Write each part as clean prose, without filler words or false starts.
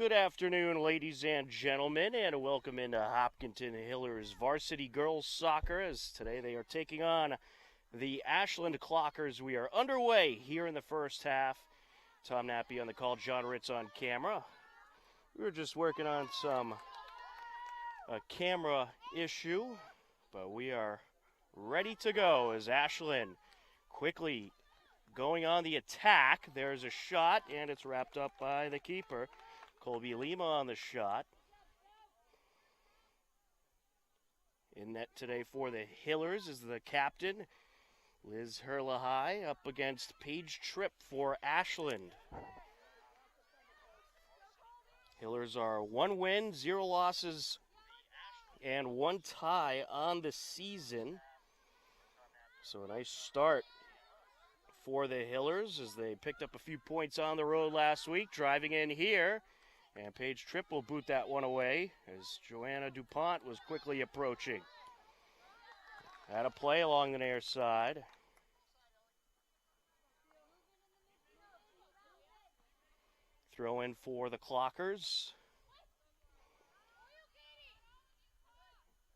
Good afternoon, ladies and gentlemen, and welcome into Hopkinton Hillers Varsity Girls Soccer, as today they are taking on the Ashland Clockers. We are underway here in the first half. Tom Nappy on the call, John Ritz on camera. We were just working on a camera issue, but we are ready to go as Ashland quickly going on the attack. There's a shot, and it's wrapped up by the keeper. Colby Lima on the shot. In net today for the Hillers is the captain, Liz Herlahai, up against Paige Tripp for Ashland. Hillers are 1 win, 0 losses, and 1 tie on the season. So a nice start for the Hillers as they picked up a few points on the road last week, driving in here. And Paige Tripp will boot that one away as Joanna DuPont was quickly approaching. Had a play along the near side. Throw in for the Clockers.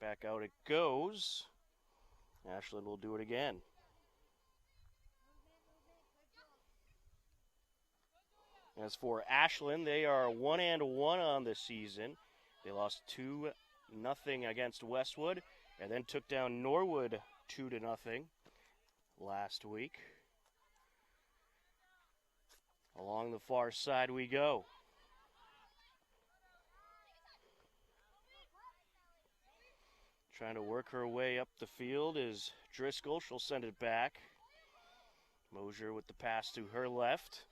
Back out it goes. Ashland will do it again. As for Ashland, they are 1-1 on the season. They lost 2-0 against Westwood and then took down Norwood 2-0 last week. Along the far side we go. Trying to work her way up the field is Driscoll. She'll send it back. Mosier with the pass to her left.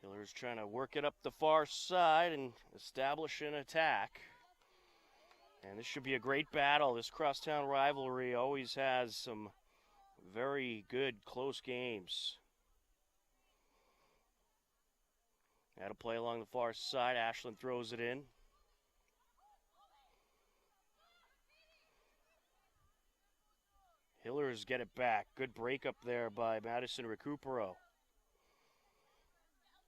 Hillers trying to work it up the far side and establish an attack. And this should be a great battle. This crosstown rivalry always has some very good close games. Had a play along the far side. Ashland throws it in. Hillers get it back. Good break up there by Madison Recupero.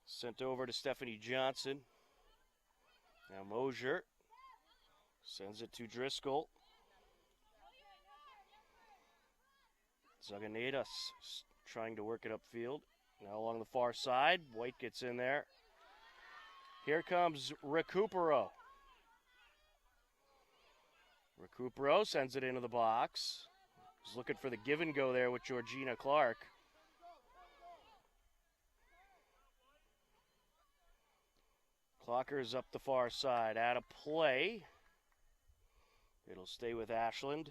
Sent over to Stephanie Johnson. Now Mosier sends it to Driscoll. Zaganetas trying to work it upfield. Now along the far side, White gets in there. Here comes Recupero. Recupero sends it into the box. He's looking for the give and go there with Georgina Clark. Clockers up the far side, out of play. It'll stay with Ashland.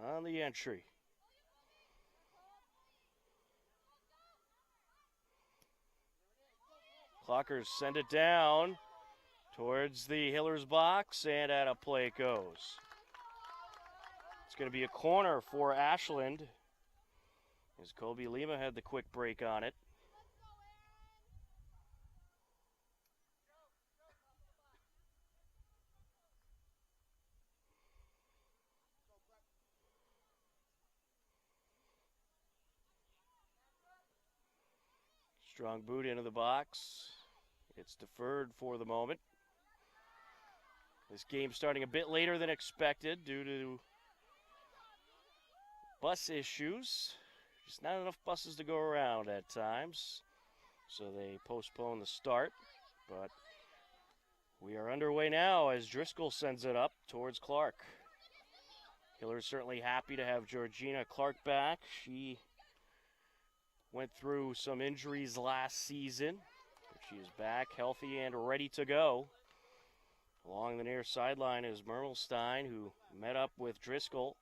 On the entry. Clockers send it down towards the Hillers box, and out of play it goes. It's going to be a corner for Ashland as Colby Lima had the quick break on it. Strong boot into the box. It's deferred for the moment. This game starting a bit later than expected due to bus issues. Just not enough buses to go around at times, so they postpone the start. But we are underway now as Driscoll sends it up towards Clark. Hillers certainly happy to have Georgina Clark back. She went through some injuries last season, but she is back healthy and ready to go. Along the near sideline is Mermelstein, who met up with Driscoll.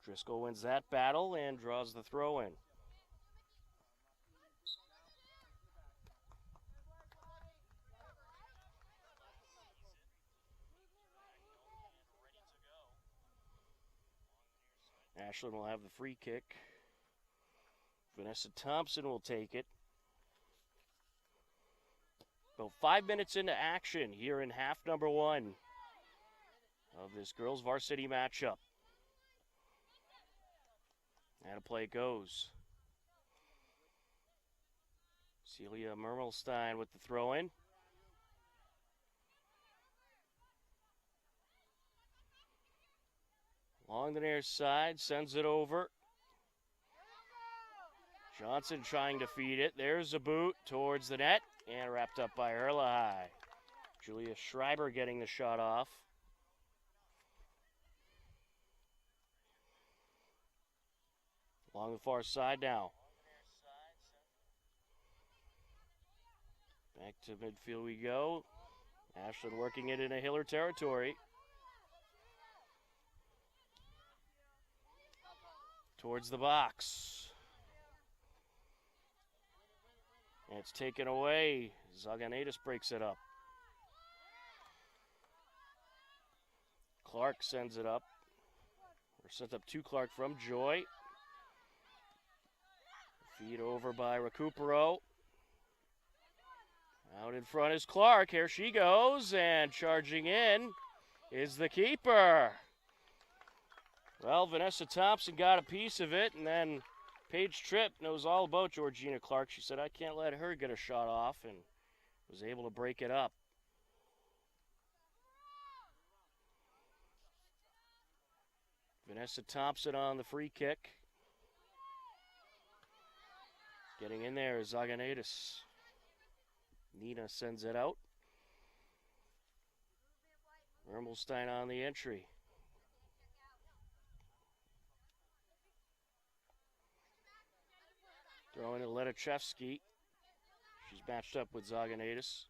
Driscoll wins that battle and draws the throw in. Ashland will have the free kick. Vanessa Thompson will take it. About 5 minutes into action here in half number 1 of this girls varsity matchup. And a play goes. Celia Mermelstein with the throw in. Along the near side, sends it over. Johnson trying to feed it. There's a boot towards the net and wrapped up by Erlahai. Julia Schreiber getting the shot off. Along the far side now. Back to midfield we go. Ashland working it into Hiller territory. Towards the box. And it's taken away. Zaganaitis breaks it up. Clark sends it up. Or sent up to Clark from Joy. Feed over by Recupero. Out in front is Clark. Here she goes. And charging in is the keeper. Well, Vanessa Thompson got a piece of it, and then Paige Tripp knows all about Georgina Clark. She said, I can't let her get a shot off, and was able to break it up. Vanessa Thompson on the free kick. Getting in there is Zaganaitis. Nina sends it out. Mermelstein on the entry. Throwing to Letachevsky. She's matched up with Zaganaitis.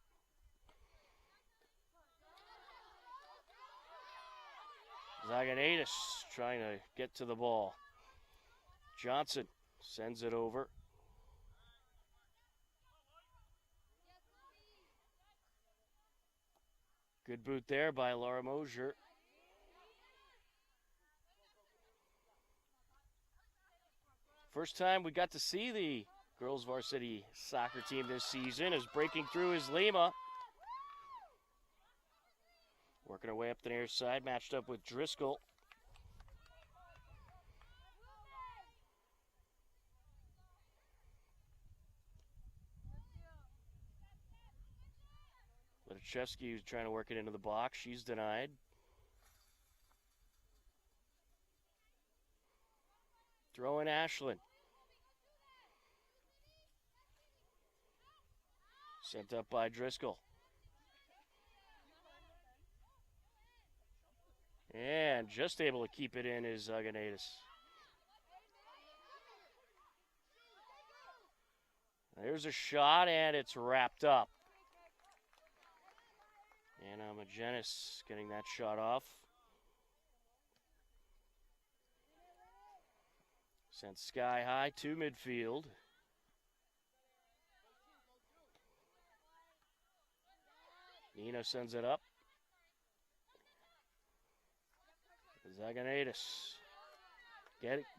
Zaganaitis trying to get to the ball. Johnson sends it over. Good boot there by Laura Mosier. First time we got to see the girls varsity soccer team this season is breaking through is Lima. Working her way up the near side, matched up with Driscoll. Letachevsky was trying to work it into the box. She's denied. Throw in Ashland. Sent up by Driscoll. And just able to keep it in is Zaganaitis. There's a shot, and it's wrapped up. Anna Magenis getting that shot off. Sent sky high to midfield. Nino sends it up. Zaganaitis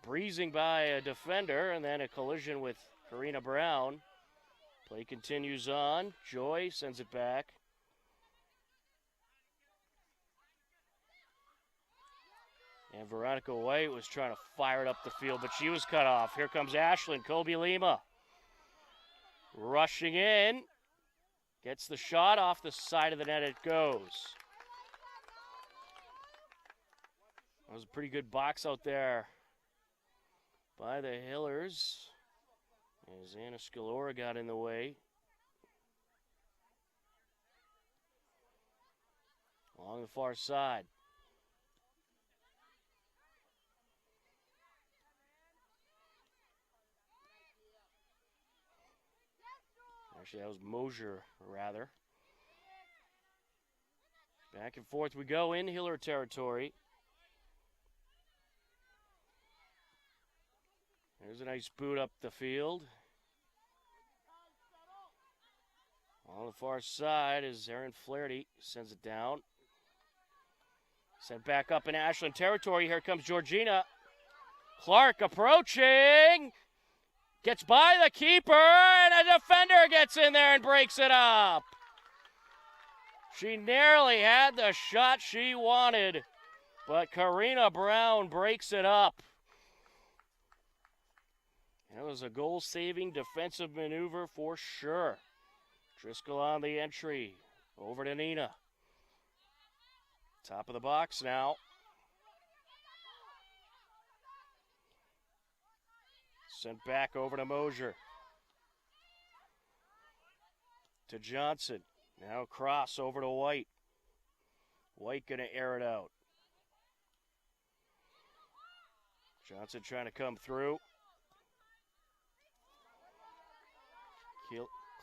breezing by a defender, and then a collision with Karina Brown. Play continues on. Joy sends it back. And Veronica White was trying to fire it up the field, but she was cut off. Here comes Ashland, Colby Lima. Rushing in. Gets the shot off the side of the net, it goes. That was a pretty good box out there by the Hillers. As Anna Scalora got in the way. Along the far side. Actually, that was Mosier, rather. Back and forth we go in Hiller territory. There's a nice boot up the field. On the far side is Erin Flaherty. Sends it down. Sent back up in Ashland territory. Here comes Georgina. Clark approaching. Gets by the keeper, and a defender gets in there and breaks it up. She nearly had the shot she wanted. But Karina Brown breaks it up. That was a goal-saving defensive maneuver for sure. Driscoll on the entry. Over to Nina. Top of the box now. Sent back over to Mosier. To Johnson. Now cross over to White. White going to air it out. Johnson trying to come through.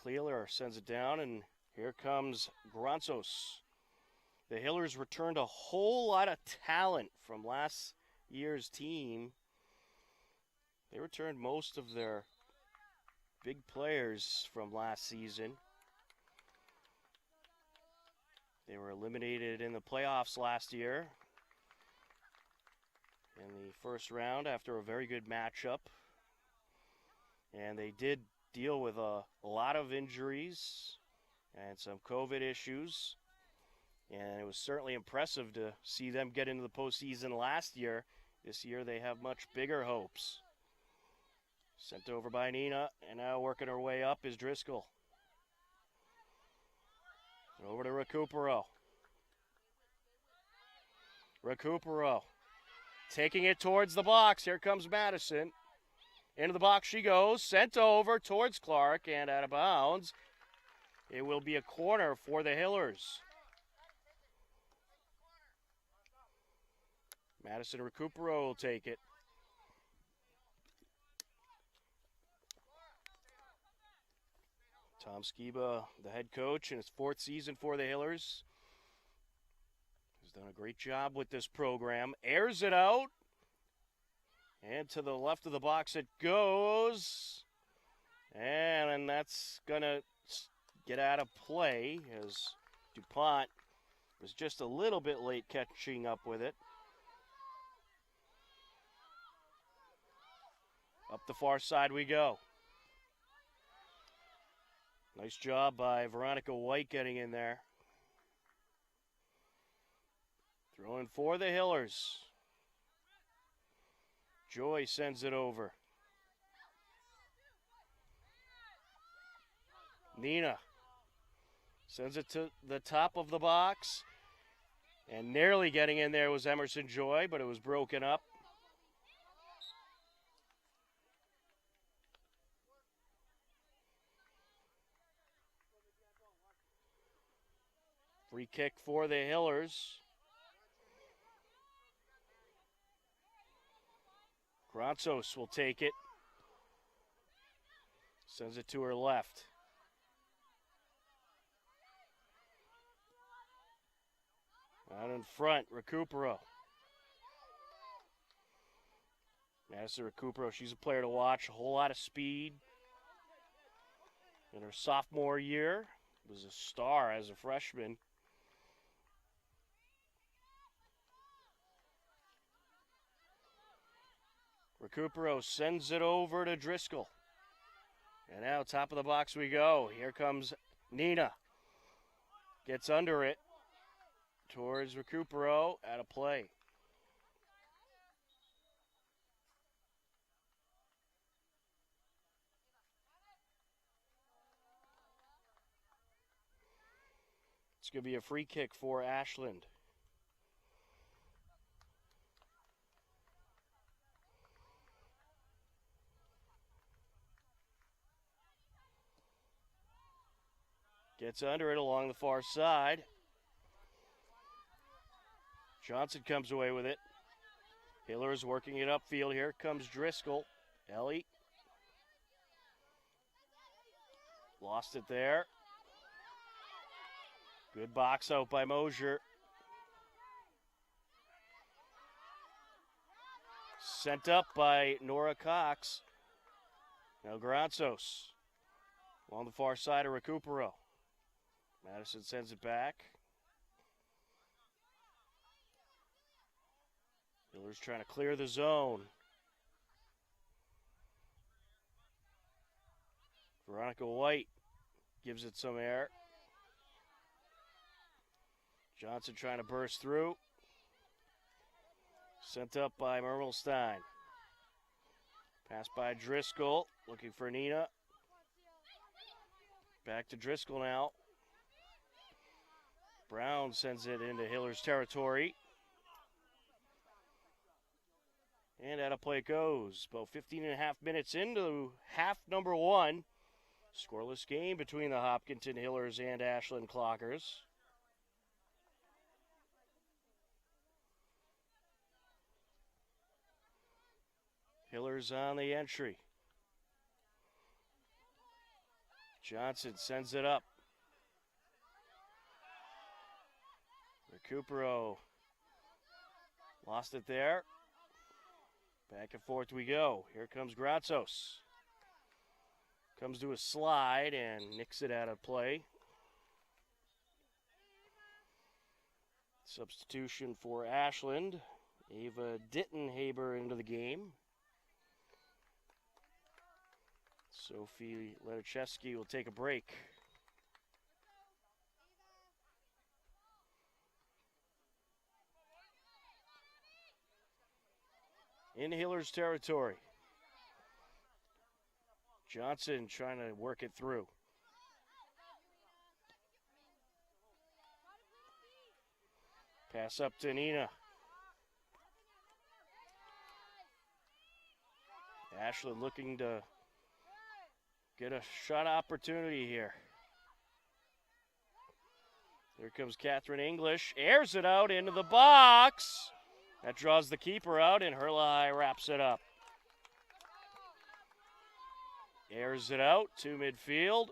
Cleeler sends it down, and here comes Granzos. The Hillers returned a whole lot of talent from last year's team. They returned most of their big players from last season. They were eliminated in the playoffs last year in the first round after a very good matchup. And they did deal with a lot of injuries and some COVID issues. And it was certainly impressive to see them get into the postseason last year. This year they have much bigger hopes. Sent over by Nina, and now working her way up is Driscoll. Over to Recupero. Recupero taking it towards the box. Here comes Madison. Into the box she goes. Sent over towards Clark and out of bounds. It will be a corner for the Hillers. Madison Recupero will take it. Tom Skiba, the head coach in his fourth season for the Hillers, has done a great job with this program. Airs it out. And to the left of the box it goes. And that's going to get out of play as DuPont was just a little bit late catching up with it. Up the far side we go. Nice job by Veronica White getting in there. Throwing for the Hillers. Joy sends it over. Nina sends it to the top of the box. And nearly getting in there was Emerson Joy, but it was broken up. Free kick for the Hillers. Granzos will take it. Sends it to her left. Out in front, Recupero. Madison Recupero, she's a player to watch. A whole lot of speed. In her sophomore year, was a star as a freshman. Recupero sends it over to Driscoll. And now top of the box we go. Here comes Nina. Gets under it towards Recupero, out of play. It's going to be a free kick for Ashland. Gets under it along the far side. Johnson comes away with it. Hillers working it upfield. Here comes Driscoll. Ellie. Lost it there. Good box out by Mosier. Sent up by Nora Cox. Now Granzos. Along the far side of Recupero. Madison sends it back. Hillers trying to clear the zone. Veronica White gives it some air. Johnson trying to burst through. Sent up by Mermelstein. Pass by Driscoll, looking for Nina. Back to Driscoll now. Brown sends it into Hiller's territory. And out of play it goes. About 15 and a half minutes into half number 1. Scoreless game between the Hopkinton Hillers and Ashland Clockers. Hillers on the entry. Johnson sends it up. Recupero lost it there. Back and forth we go. Here comes Gratsos. Comes to a slide and nicks it out of play. Substitution for Ashland. Ava Dittenhaber into the game. Sophie Ledichevsky will take a break. In Hiller's territory. Johnson trying to work it through. Pass up to Nina. Ashland looking to get a shot opportunity here. Here comes Catherine English. Airs it out into the box. That draws the keeper out, and Herlahai wraps it up. Airs it out to midfield.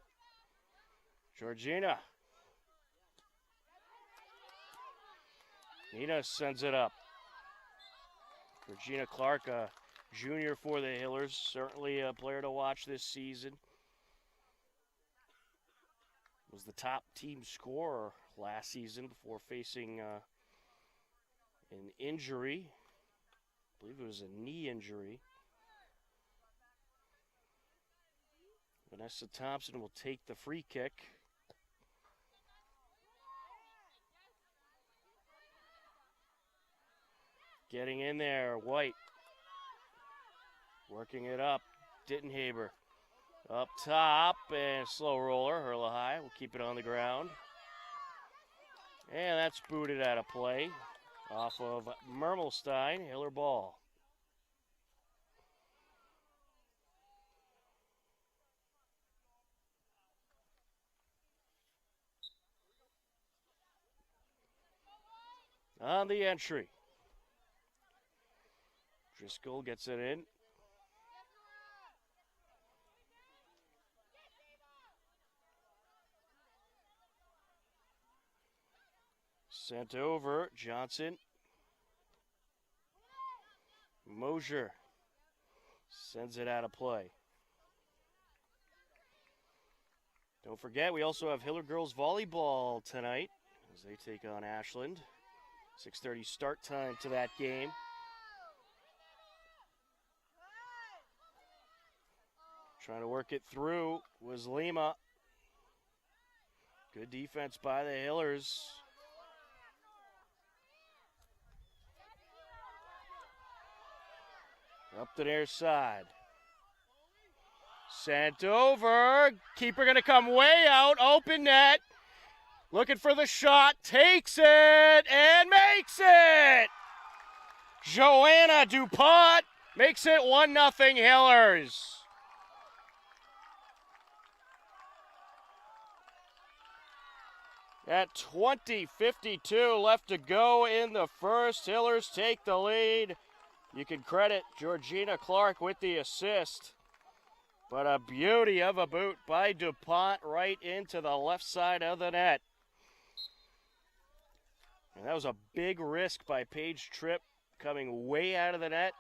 Georgina. Nina sends it up. Regina Clark, a junior for the Hillers. Certainly a player to watch this season. Was the top team scorer last season before facing an injury. I believe it was a knee injury. Vanessa Thompson will take the free kick. Getting in there, White. Working it up, Dittenhaber. Up top, and slow roller, Herlahai will keep it on the ground. And that's booted out of play. Off of Mermelstein, Hiller ball. On the entry. Driscoll gets it in. Sent over, Johnson. Mosier sends it out of play. Don't forget, we also have Hiller girls volleyball tonight as they take on Ashland. 6:30 start time to that game. Trying to work it through was Lima. Good defense by the Hillers. Up the near side. Sent over. Keeper going to come way out. Open net. Looking for the shot. Takes it and makes it. Joanna DuPont makes it 1-0 Hillers. At 20:52 left to go in the first, Hillers take the lead. You can credit Georgina Clark with the assist. But a beauty of a boot by DuPont right into the left side of the net. And that was a big risk by Paige Tripp coming way out of the net.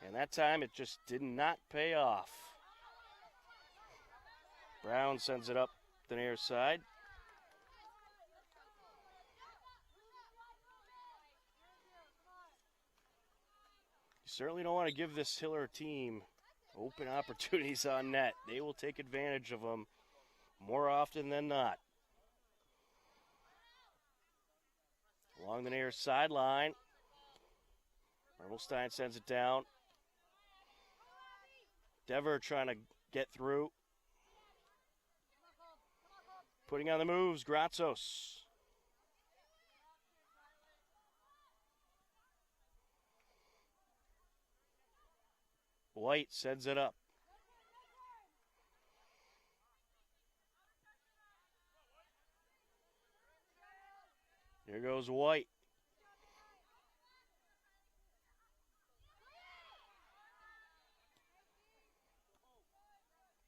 And that time it just did not pay off. Brown sends it up the near side. Certainly don't want to give this Hiller team open opportunities on net. They will take advantage of them more often than not. Along the near sideline. Mermelstein sends it down. Dever trying to get through. Putting on the moves, Gratzos. White sends it up. Here goes White.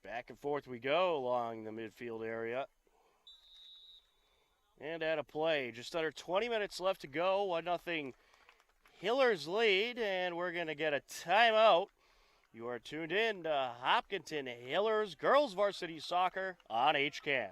Back and forth we go along the midfield area. And out of play. Just under 20 minutes left to go. 1-0 Hillers lead, and we're going to get a timeout. You are tuned in to Hopkinton Hillers Girls Varsity Soccer on HCAM.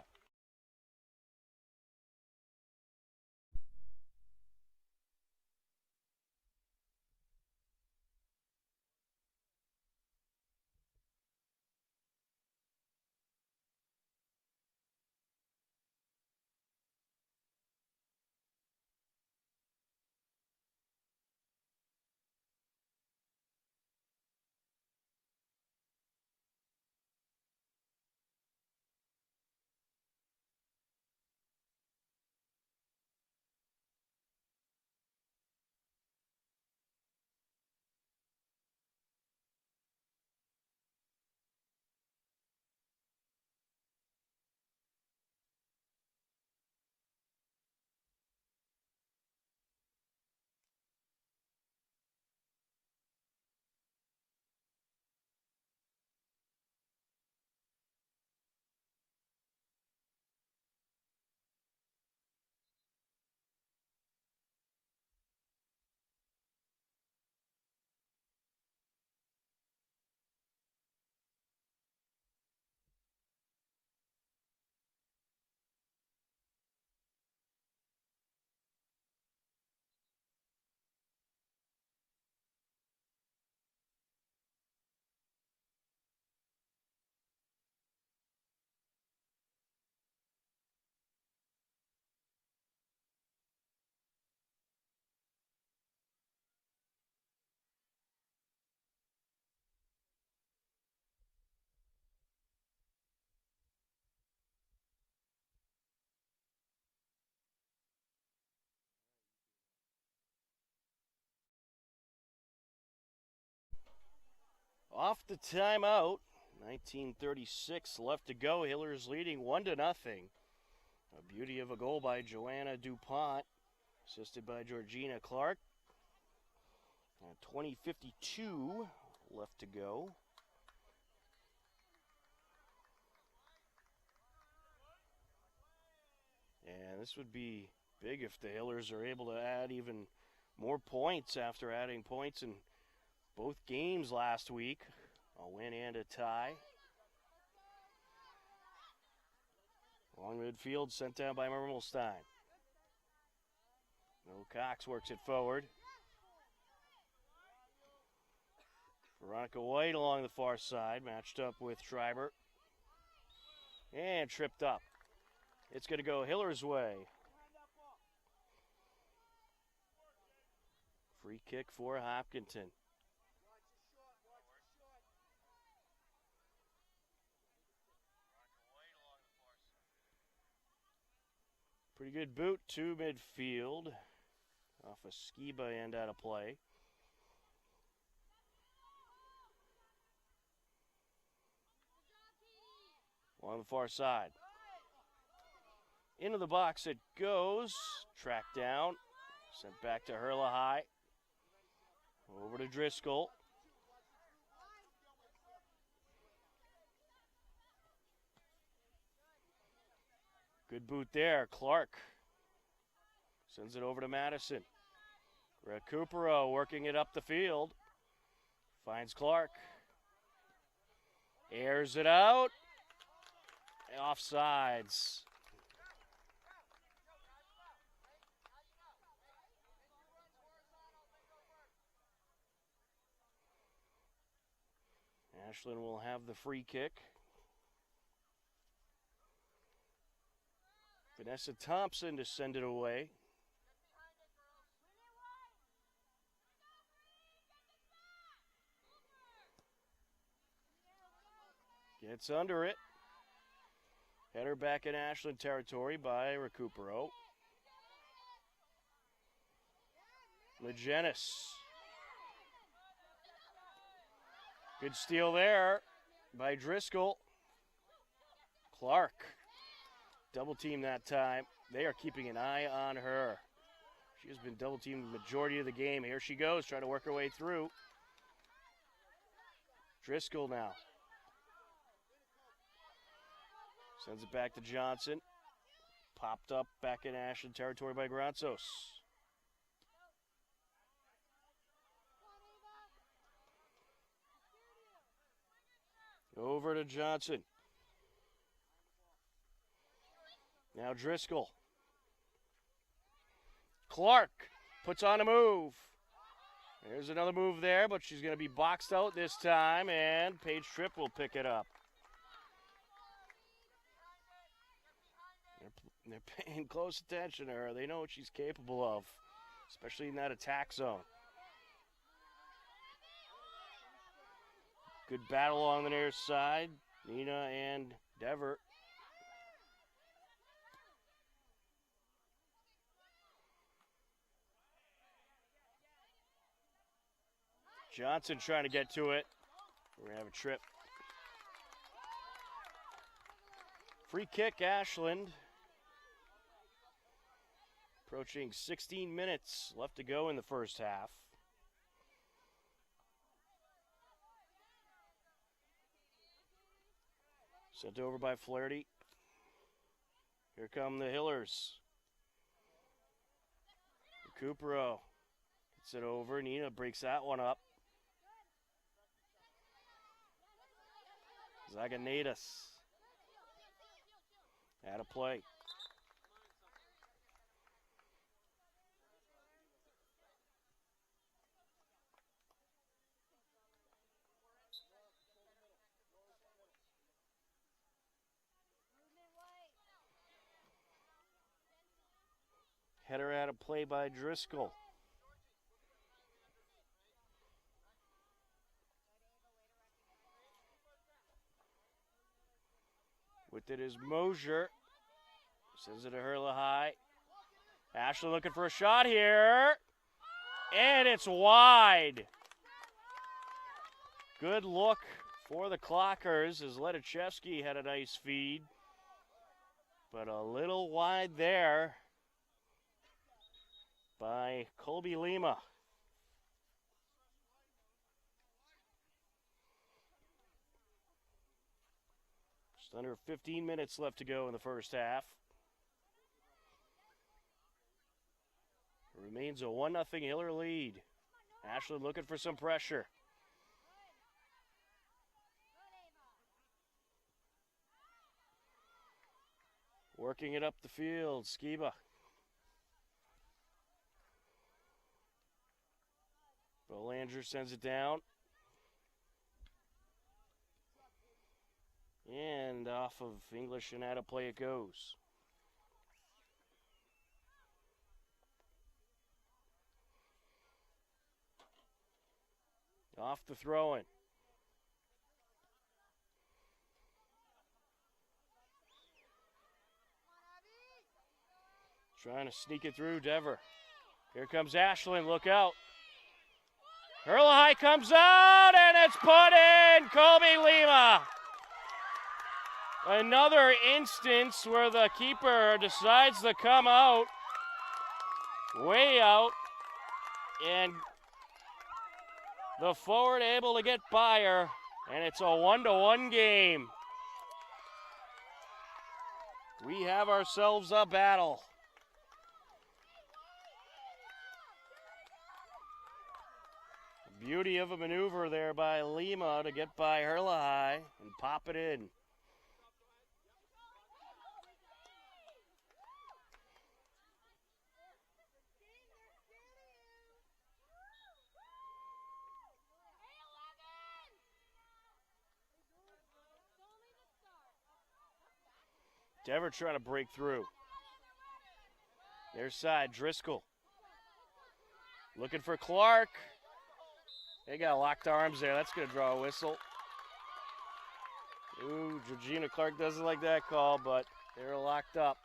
Off the timeout, 19:36 left to go. Hillers leading 1-0. A beauty of a goal by Joanna DuPont, assisted by Georgina Clark. 20:52 left to go. And this would be big if the Hillers are able to add even more points after adding points in both games last week. A win and a tie. Long midfield sent down by Mermelstein. No Cox works it forward. Veronica White along the far side, matched up with Schreiber. And tripped up. It's going to go Hiller's way. Free kick for Hopkinton. Pretty good boot to midfield. Off a Skiba end out of play. Along the far side. Into the box it goes. Tracked down. Sent back to Hurla High. Over to Driscoll. Good boot there. Clark sends it over to Madison. Recupero working it up the field. Finds Clark. Airs it out. Offsides. Ashland will have the free kick. Vanessa Thompson to send it away. Gets under it. Header back in Ashland territory by Recupero. Magenis. Good steal there by Driscoll. Clark. Double team that time. They are keeping an eye on her. She has been double teamed the majority of the game. Here she goes, trying to work her way through. Driscoll now. Sends it back to Johnson. Popped up back in Ashland territory by Granzos. Over to Johnson. Now Driscoll. Clark puts on a move. There's another move there, but she's going to be boxed out this time, and Paige Tripp will pick it up. They're paying close attention to her. They know what she's capable of, especially in that attack zone. Good battle along the near side. Nina and Dever. Johnson trying to get to it. We're going to have a trip. Free kick, Ashland. Approaching 16 minutes left to go in the first half. Sent over by Flaherty. Here come the Hillers. Recupero gets it over. Nina breaks that one up. Zaganatas. Out of play. Header out of play by Driscoll. With it is Mosier. Sends it to Hurla High. Ashland looking for a shot here. And it's wide. Good look for the Clockers as Ledichevsky had a nice feed. But a little wide there by Colby Lima. Just under 15 minutes left to go in the first half. It remains a 1-0 Hiller lead. Ashland looking for some pressure. Working it up the field, Skiba. Bolanger sends it down. And off of English and out of play it goes. Off the throw-in. Trying to sneak it through Dever. Here comes Ashland, look out. Hurla High comes out, and it's put in, Colby Lima. Another instance where the keeper decides to come out, way out, and the forward able to get by her, and it's a 1-1 game. We have ourselves a battle. Beauty of a maneuver there by Lima to get by Hurla High and pop it in. Dever trying to break through. Their side, Driscoll. Looking for Clark. They got locked arms there. That's going to draw a whistle. Ooh, Georgina Clark doesn't like that call, but they're locked up.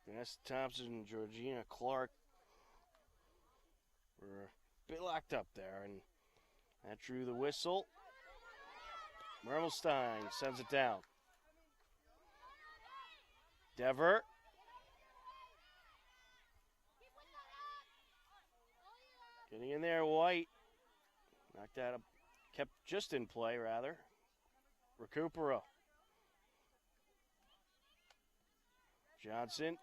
Vanessa Thompson and Georgina Clark were a bit locked up there, and that drew the whistle. Mermelstein sends it down. Dever. Getting in there, White. Knocked that up, kept just in play, rather. Recupero. Johnson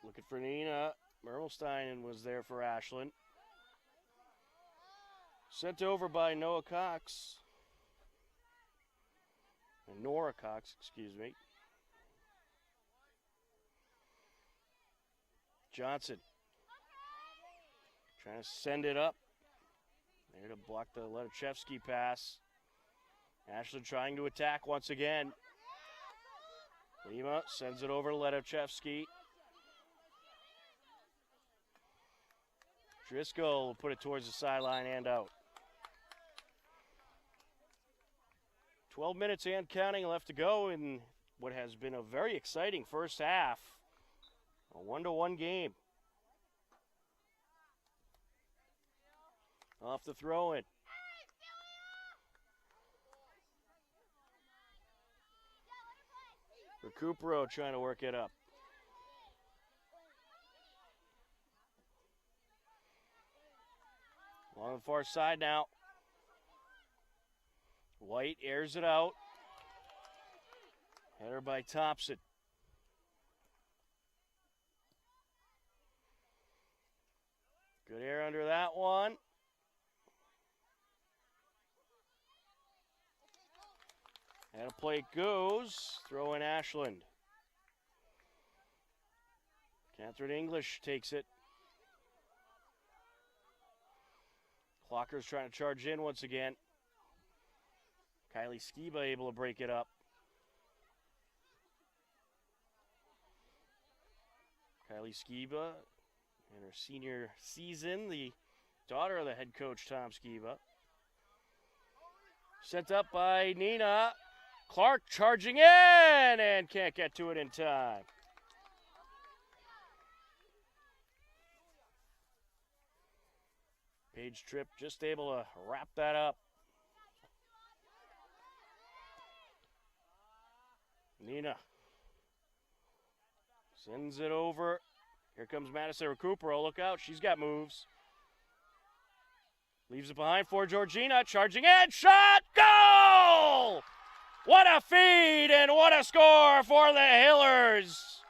looking for Nina. Mermelstein was there for Ashland. Sent over by Noah Cox. And Nora Cox, excuse me. Johnson trying to send it up. There to block the Ledachevsky pass. Ashland trying to attack once again. Lima sends it over to Ledachevsky. Driscoll will put it towards the sideline and out. 12 minutes and counting left to go in what has been a very exciting first half. A 1-1 game. Off the throw-in. Recupero trying to work it up. On the far side now. White airs it out. Header by Thompson. Good air under that one. And a play goes. Throw in Ashland. Catherine English takes it. Clocker's trying to charge in once again. Kylie Skiba able to break it up. Kylie Skiba in her senior season, the daughter of the head coach, Tom Skiba. Sent up by Nina. Clark charging in and can't get to it in time. Paige Tripp just able to wrap that up. Nina sends it over. Here comes Madison Recupero. Look out, she's got moves. Leaves it behind for Georgina. Charging in. Shot. Goal! What a feed and what a score for the Hillers.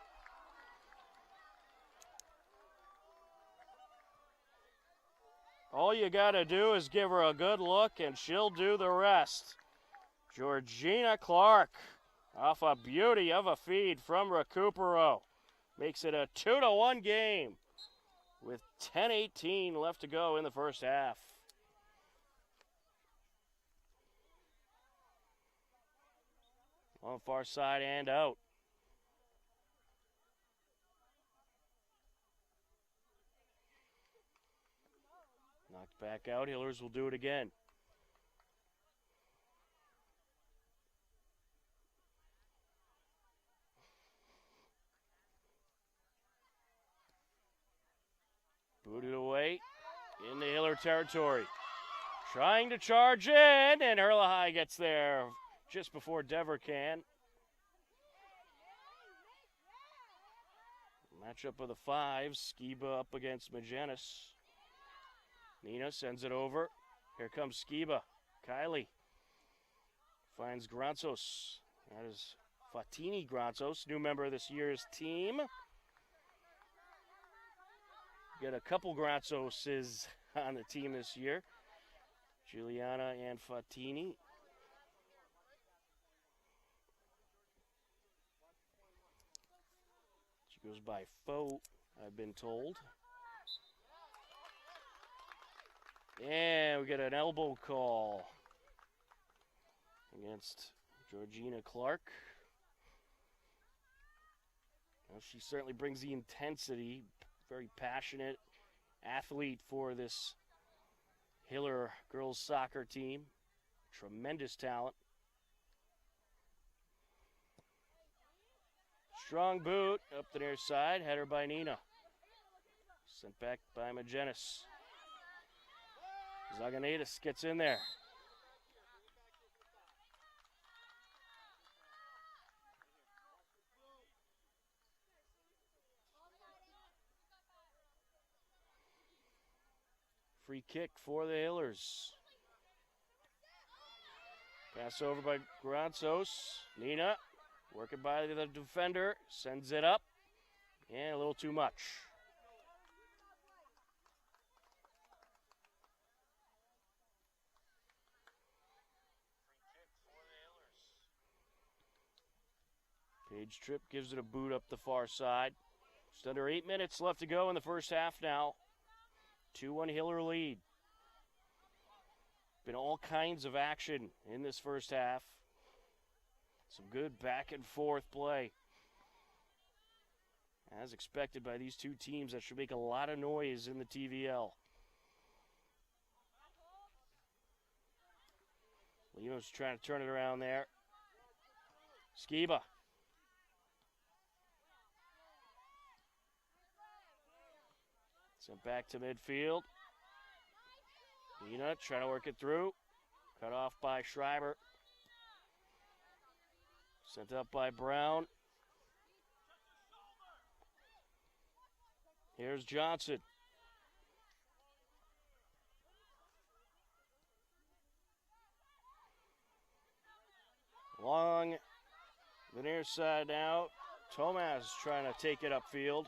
All you got to do is give her a good look and she'll do the rest. Georgina Clark off a beauty of a feed from Recupero. Makes it a 2-1 game with 10:18 left to go in the first half. On far side and out. Knocked back out. Hillers will do it again. Booted away into Hiller territory. Trying to charge in, and Herlahai gets there just before Dever can. Matchup of the fives. Skiba up against Magenis. Nina sends it over. Here comes Skiba. Kylie finds Granzos. That is Fatini Granzos, new member of this year's team. Get a couple Granzoses on the team this year. Juliana and Fatini. She goes by Faux, I've been told. And we get an elbow call against Georgina Clark. Well, she certainly brings the intensity. Very passionate athlete for this Hiller girls soccer team. Tremendous talent. Strong boot up the near side. Header by Nina. Sent back by Magenis. Zaganidis gets in there. Free kick for the Hillers. Pass over by Granzos. Nina, working by the defender, sends it up. And a little too much. Paige Tripp gives it a boot up the far side. Just under 8 minutes left to go in the first half now. 2-1 Hiller lead. Been all kinds of action in this first half. Some good back and forth play. As expected by these two teams, that should make a lot of noise in the TVL. Leo's trying to turn it around there. Skiba. Sent back to midfield. Nina trying to work it through. Cut off by Schreiber. Sent up by Brown. Here's Johnson. Along the near side now. Tomas trying to take it upfield.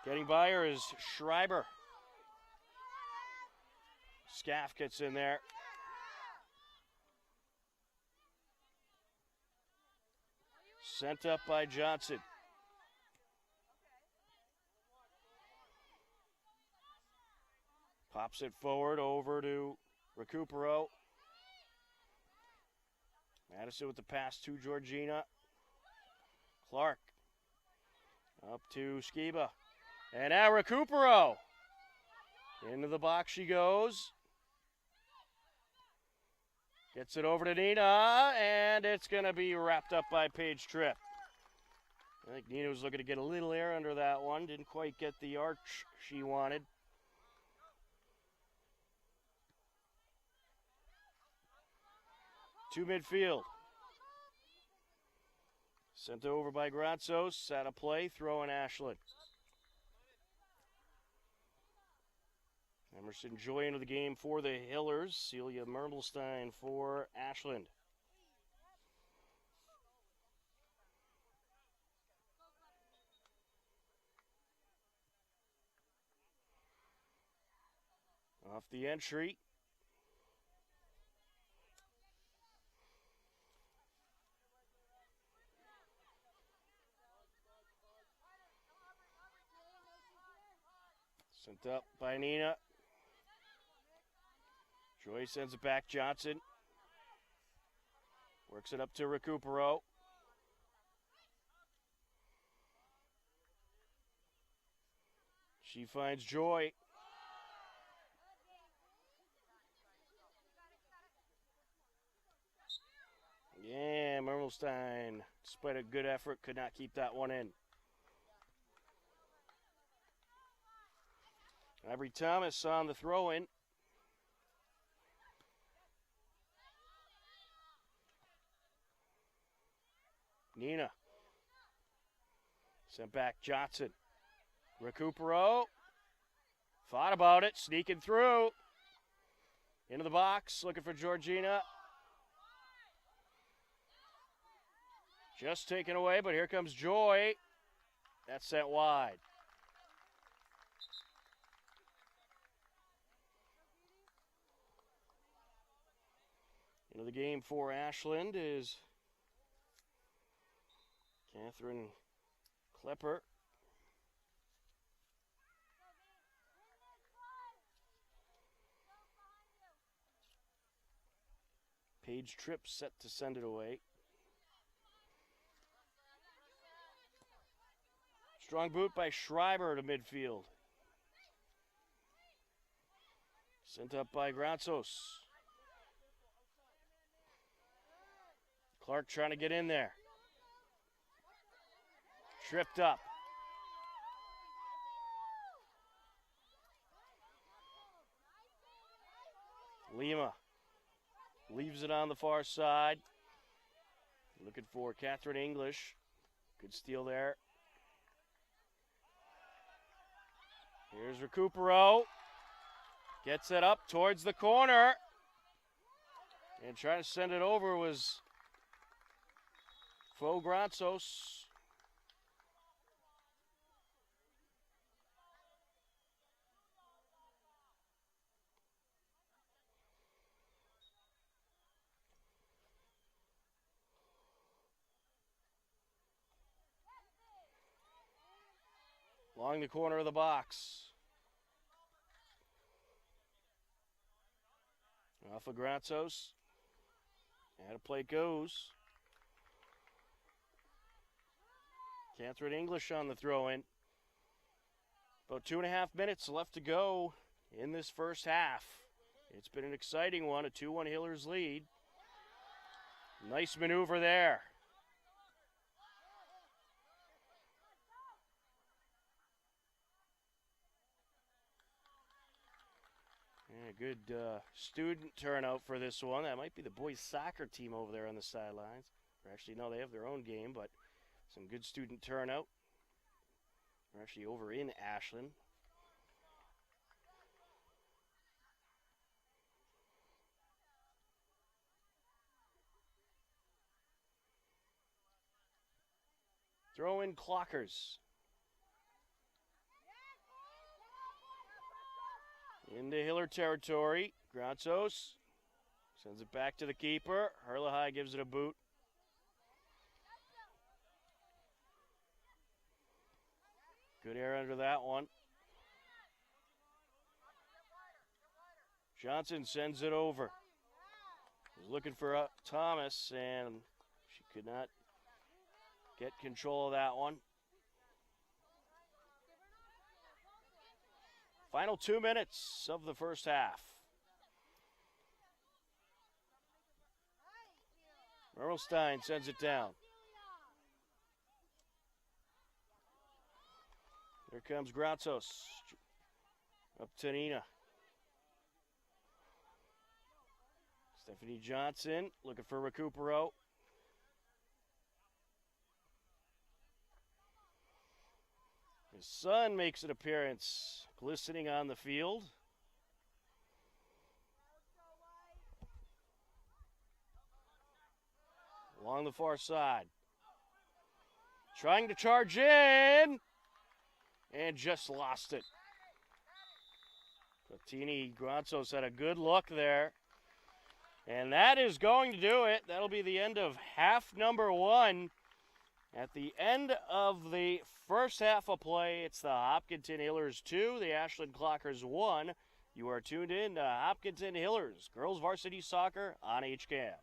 Getting by her is Schreiber. Scaff gets in there. Sent up by Johnson. Pops it forward over to Recupero. Madison with the pass to Georgina. Clark. Up to Skiba. And now Recupero. Into the box she goes. Gets it over to Nina, and it's going to be wrapped up by Paige Tripp. I think Nina was looking to get a little air under that one. Didn't quite get the arch she wanted. To midfield. Sent over by Granzos. Out of play, throw in Ashland. Emerson Joy into the game for the Hillers. Celia Mermelstein for Ashland. Off the entry. Sent up by Nina. Joy sends it back, Johnson. Works it up to Recupero. She finds Joy. Yeah, Mermelstein, despite a good effort, could not keep that one in. Ivory Thomas on the throw-in. Nina. Sent back Johnson. Recupero. Thought about it. Sneaking through. Into the box. Looking for Georgina. Just taken away, but here comes Joy. That's sent wide. Into the game for Ashland is Catherine Klepper. Paige Tripp set to send it away. Strong boot by Schreiber to midfield. Sent up by Granzos. Clark trying to get in there. Tripped up. Lima leaves it on the far side. Looking for Catherine English. Good steal there. Here's Recupero. Gets it up towards the corner. And trying to send it over was Faux Granzos. Along the corner of the box. Off of Granzos. And a play goes. Catherine English on the throw-in. About 2.5 minutes left to go in this first half. It's been an exciting one, a 2-1 Hillers lead. Nice maneuver there. And a good student turnout for this one. That might be the boys soccer team over there on the sidelines. Or actually, no, they have their own game, but some good student turnout. We're actually over in Ashland. Throw in Clockers. Into Hiller territory. Granzos sends it back to the keeper. Herlahai gives it a boot. Good air under that one. Johnson sends it over. Was looking for Thomas, and she could not get control of that one. Final 2 minutes of the first half. Mermelstein sends it down. There comes Granzos. Up to Nina. Stephanie Johnson looking for Recupero. His son makes an appearance, glistening on the field. Along the far side. Trying to charge in. And just lost it. Platini Granzos had a good look there. And that is going to do it. That'll be the end of half number one. At the end of the first half of play, it's the Hopkinton Hillers 2, the Ashland Clockers 1. You are tuned in to Hopkinton Hillers, girls varsity soccer on HCAM.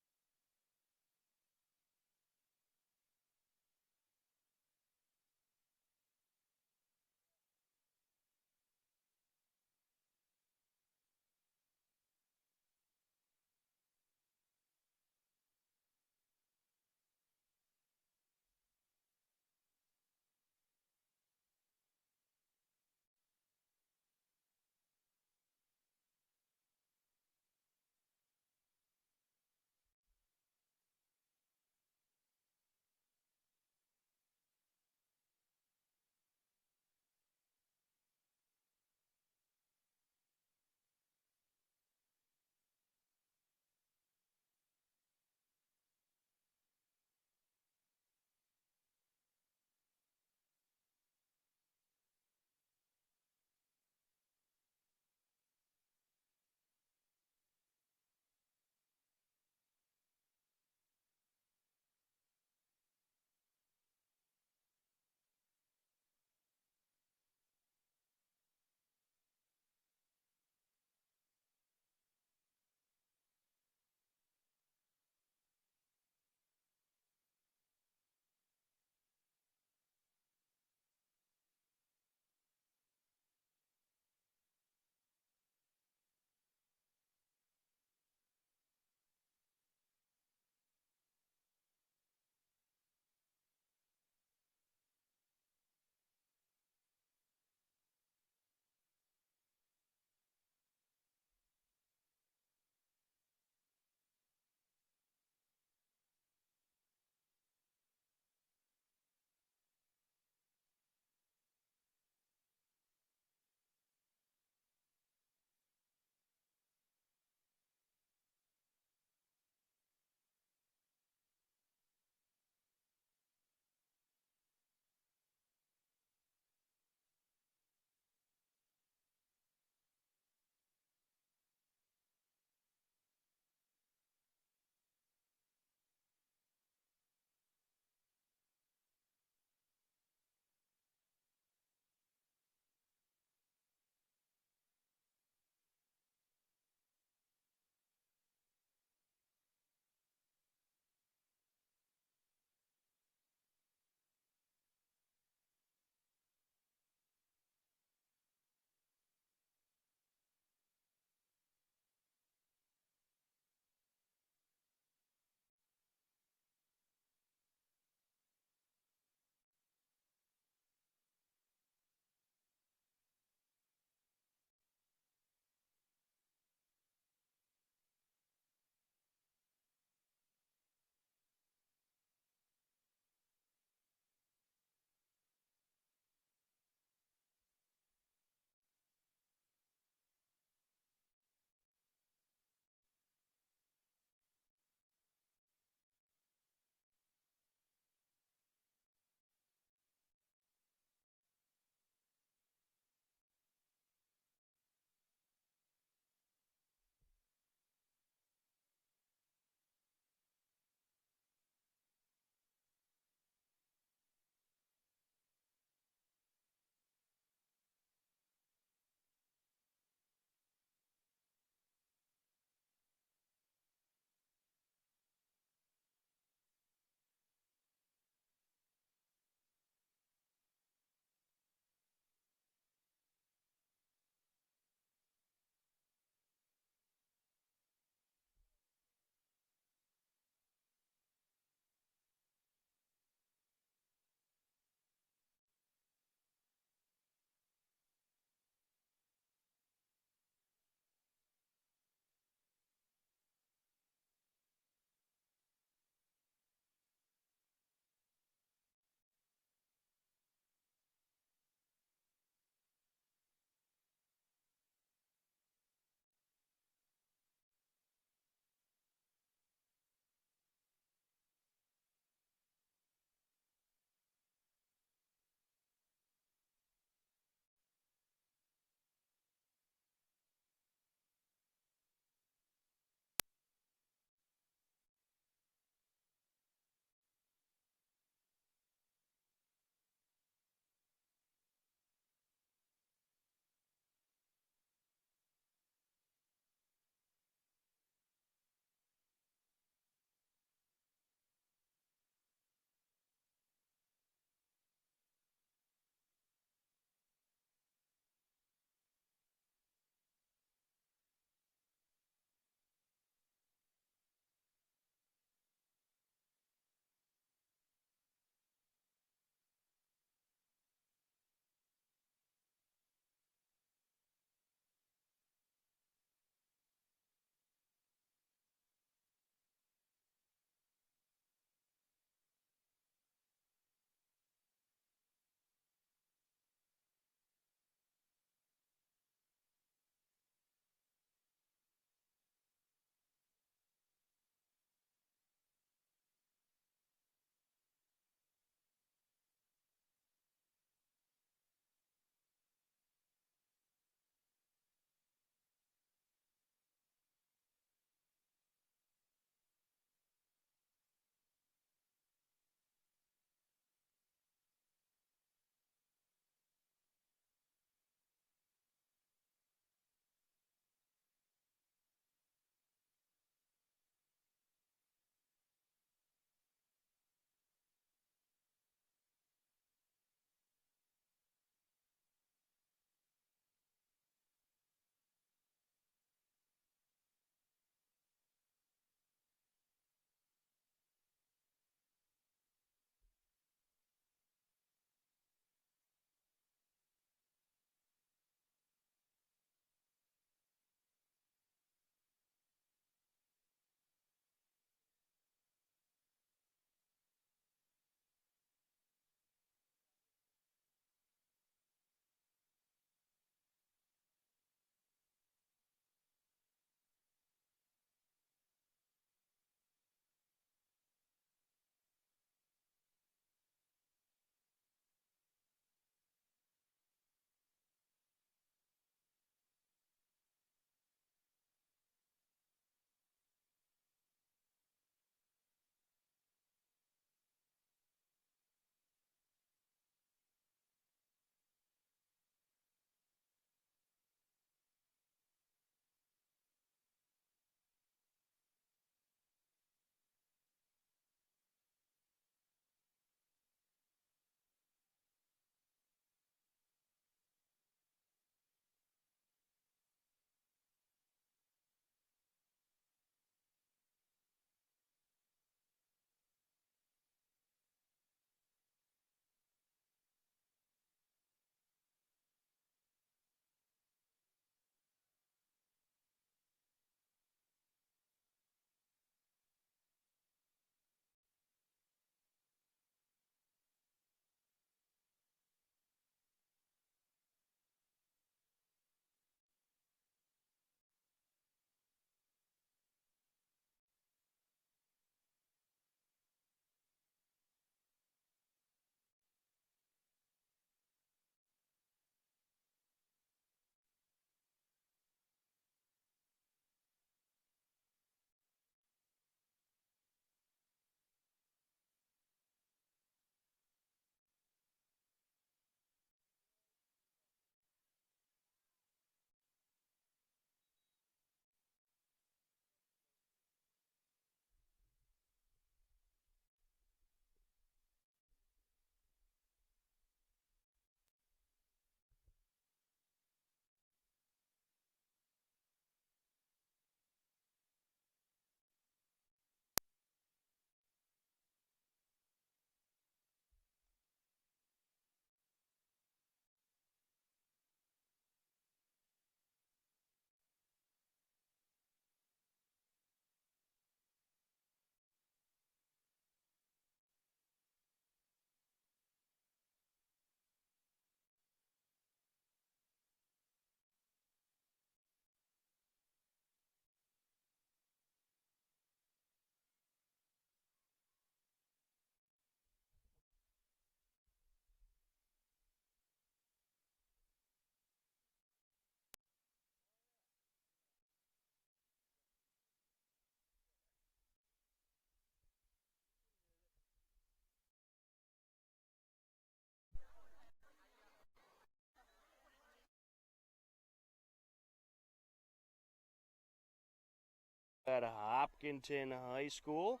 at Hopkinton High School.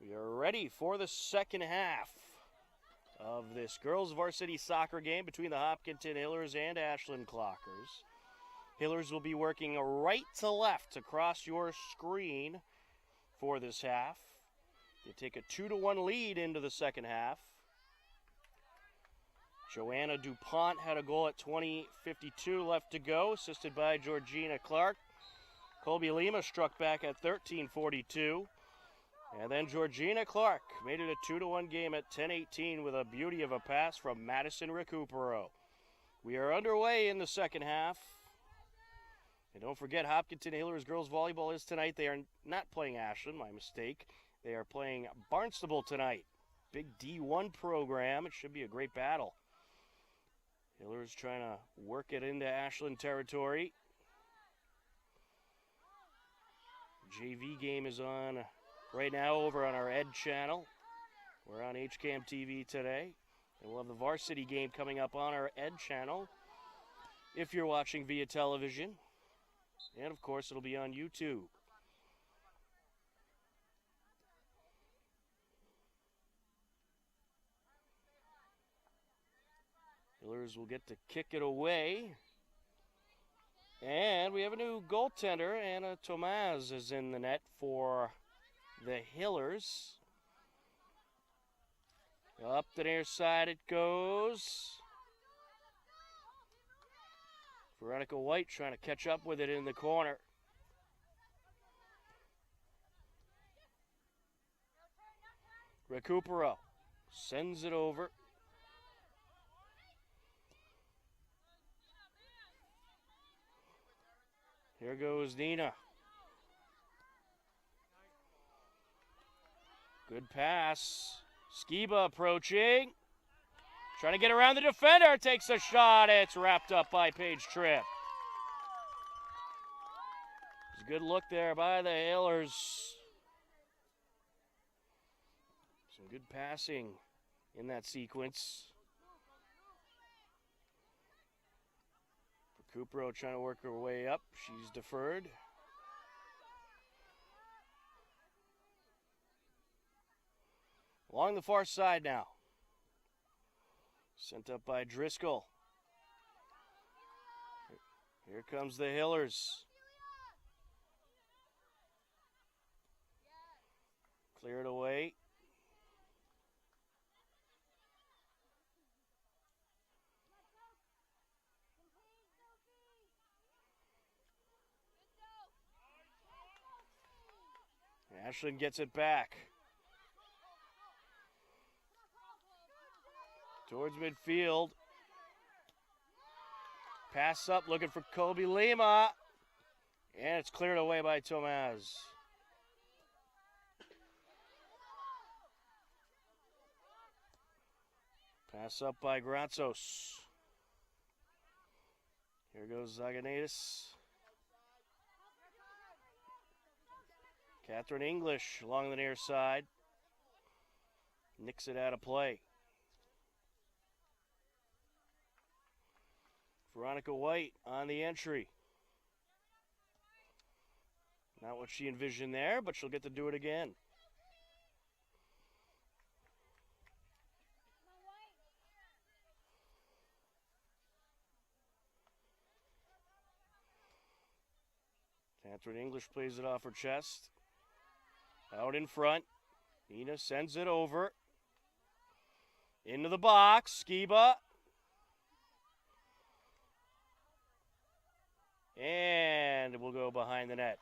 We are ready for the second half of this girls varsity soccer game between the Hopkinton Hillers and Ashland Clockers. Hillers will be working right to left across your screen for this half. They take a 2-1 lead into the second half. Joanna DuPont had a goal at 20:52 left to go, assisted by Georgina Clark. Colby Lima struck back at 13:42. And then Georgina Clark made it a 2-1 game at 10:18 with a beauty of a pass from Madison Recupero. We are underway in the second half. And don't forget, Hopkinton Hillers girls volleyball is tonight. They are not playing Ashland, my mistake. They are playing Barnstable tonight. Big D1 program. It should be a great battle. Hillers trying to work it into Ashland territory. JV game is on right now over on our Ed channel. We're on HCAM TV today. And we'll have the varsity game coming up on our Ed channel if you're watching via television. And of course, it'll be on YouTube. Hillers will get to kick it away. And we have a new goaltender. Anna Tomaz is in the net for the Hillers. Up the near side it goes. Veronica White trying to catch up with it in the corner. Recupero sends it over. Here goes Nina. Good pass. Skiba approaching. Trying to get around the defender. Takes a shot. It's wrapped up by Paige Tripp. It's a good look there by the Hillers. Some good passing in that sequence. Recupero trying to work her way up. She's deferred. Along the far side now. Sent up by Driscoll. Here comes the Hillers. Clear it away. Ashland gets it back. Towards midfield. Pass up, looking for Colby Lima. And it's cleared away by Tomaz. Pass up by Gratsos. Here goes Zaganaitis. Catherine English along the near side. Nicks it out of play. Veronica White on the entry. Not what she envisioned there, but she'll get to do it again. Catherine English plays it off her chest. Out in front. Nina sends it over. Into the box. Skiba. And we'll go behind the net.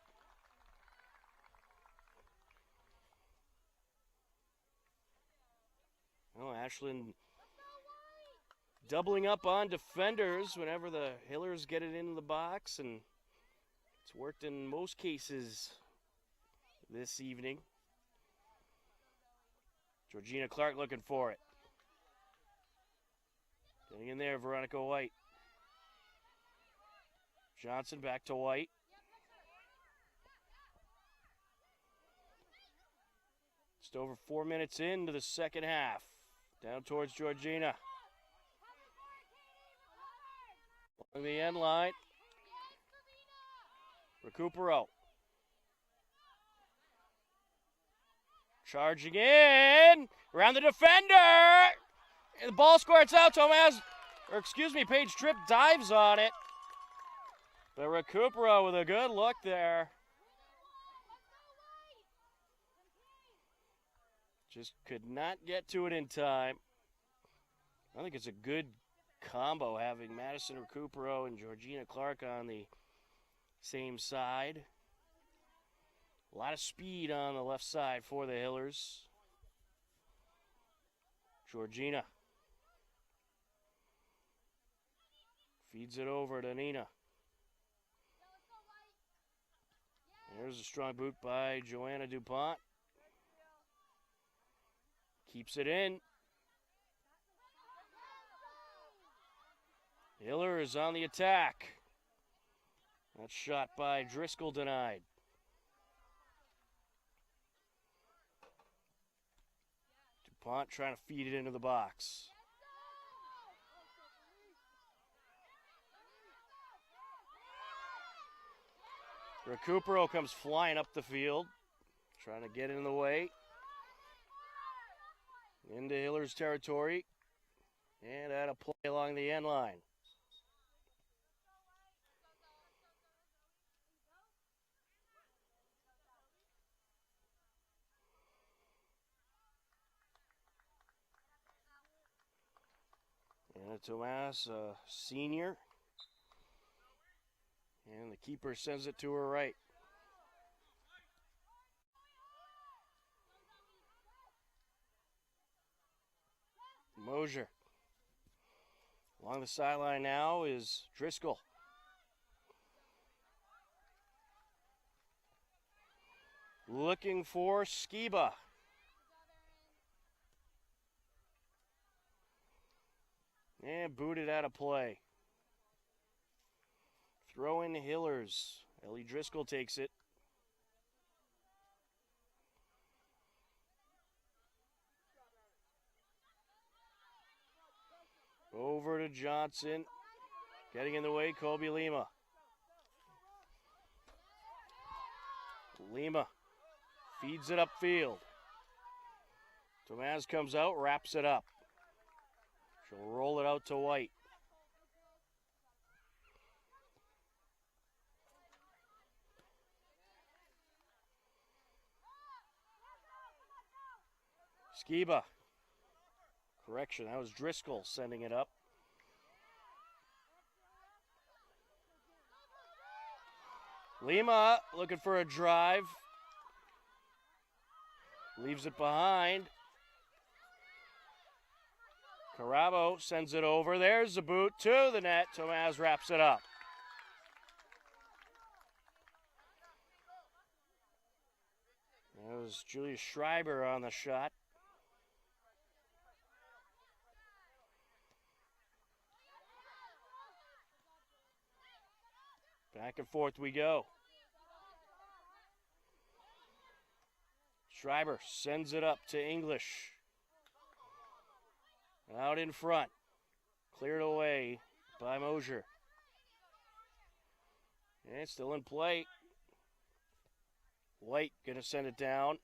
Oh, Ashland doubling up on defenders whenever the Hillers get it into the box, and it's worked in most cases this evening. Georgina Clark looking for it. Getting in there, Veronica White. Johnson back to White. Just over 4 minutes into the second half. Down towards Georgina. On the end line. Recupero. Charging in. Around the defender. And the ball squirts out. Paige Tripp dives on it. But Recupero with a good look there. Just could not get to it in time. I think it's a good combo having Madison Recupero and Georgina Clark on the same side. A lot of speed on the left side for the Hillers. Georgina feeds it over to Nina. There's a strong boot by Joanna DuPont. Keeps it in. Hiller is on the attack. That shot by Driscoll denied. DuPont trying to feed it into the box. Recupero comes flying up the field, trying to get in the way. Into Hiller's territory, and at a play along the end line. And Tomas, senior. And the keeper sends it to her right. Mosier. Along the sideline now is Driscoll. Looking for Skiba. And booted out of play. Throw in Hillers. Ellie Driscoll takes it. Over to Johnson. Getting in the way, Colby Lima. Lima feeds it upfield. Tomaz comes out, wraps it up. She'll roll it out to White. Skiba. Correction, that was Driscoll sending it up. Lima looking for a drive. Leaves it behind. Carabo sends it over. There's the boot to the net. Tomaz wraps it up. That was Julia Schreiber on the shot. Back and forth we go. Schreiber sends it up to English. Out in front. Cleared away by Mosier. And it's still in play. White going to send it down.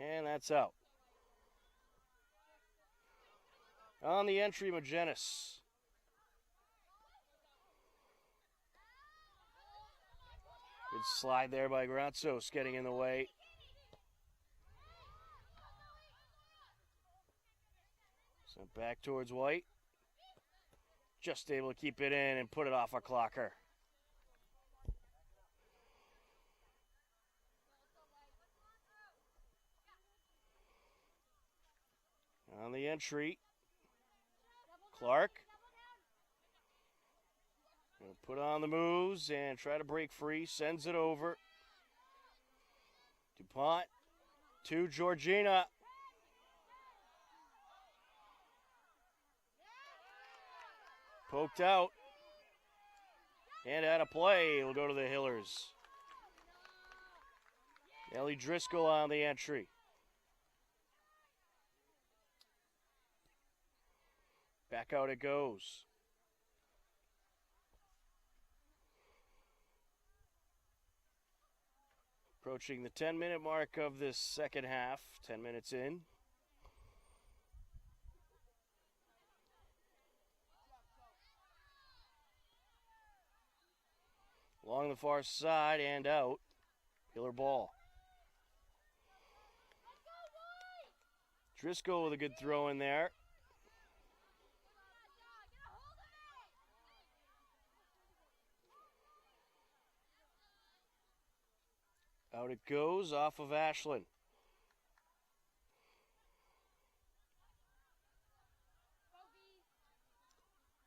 And that's out. On the entry, Magenis. Good slide there by Gratsos, getting in the way. Sent back towards White. Just able to keep it in and put it off a clocker. On the entry, Clark. Gonna put on the moves and try to break free. Sends it over. DuPont to Georgina. Poked out. And out of play. It'll go to the Hillers. Ellie Driscoll on the entry. Back out it goes. Approaching the 10-minute mark of this second half, 10 minutes in. Along the far side and out. Hiller ball. Driscoll with a good throw in there. Out it goes off of Ashland.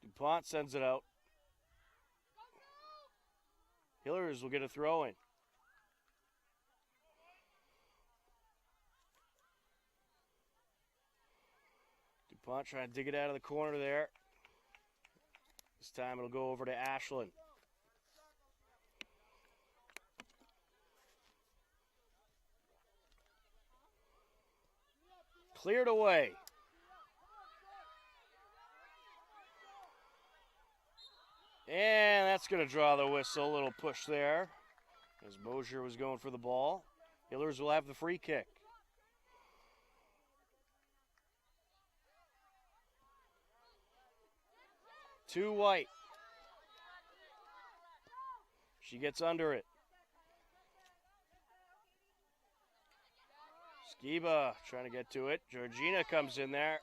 DuPont sends it out. Hillers will get a throw in. DuPont trying to dig it out of the corner there. This time it'll go over to Ashland. Cleared away. And that's going to draw the whistle. Little push there as Mosier was going for the ball. Hillers will have the free kick. To White. She gets under it. Skiba trying to get to it. Georgina comes in there.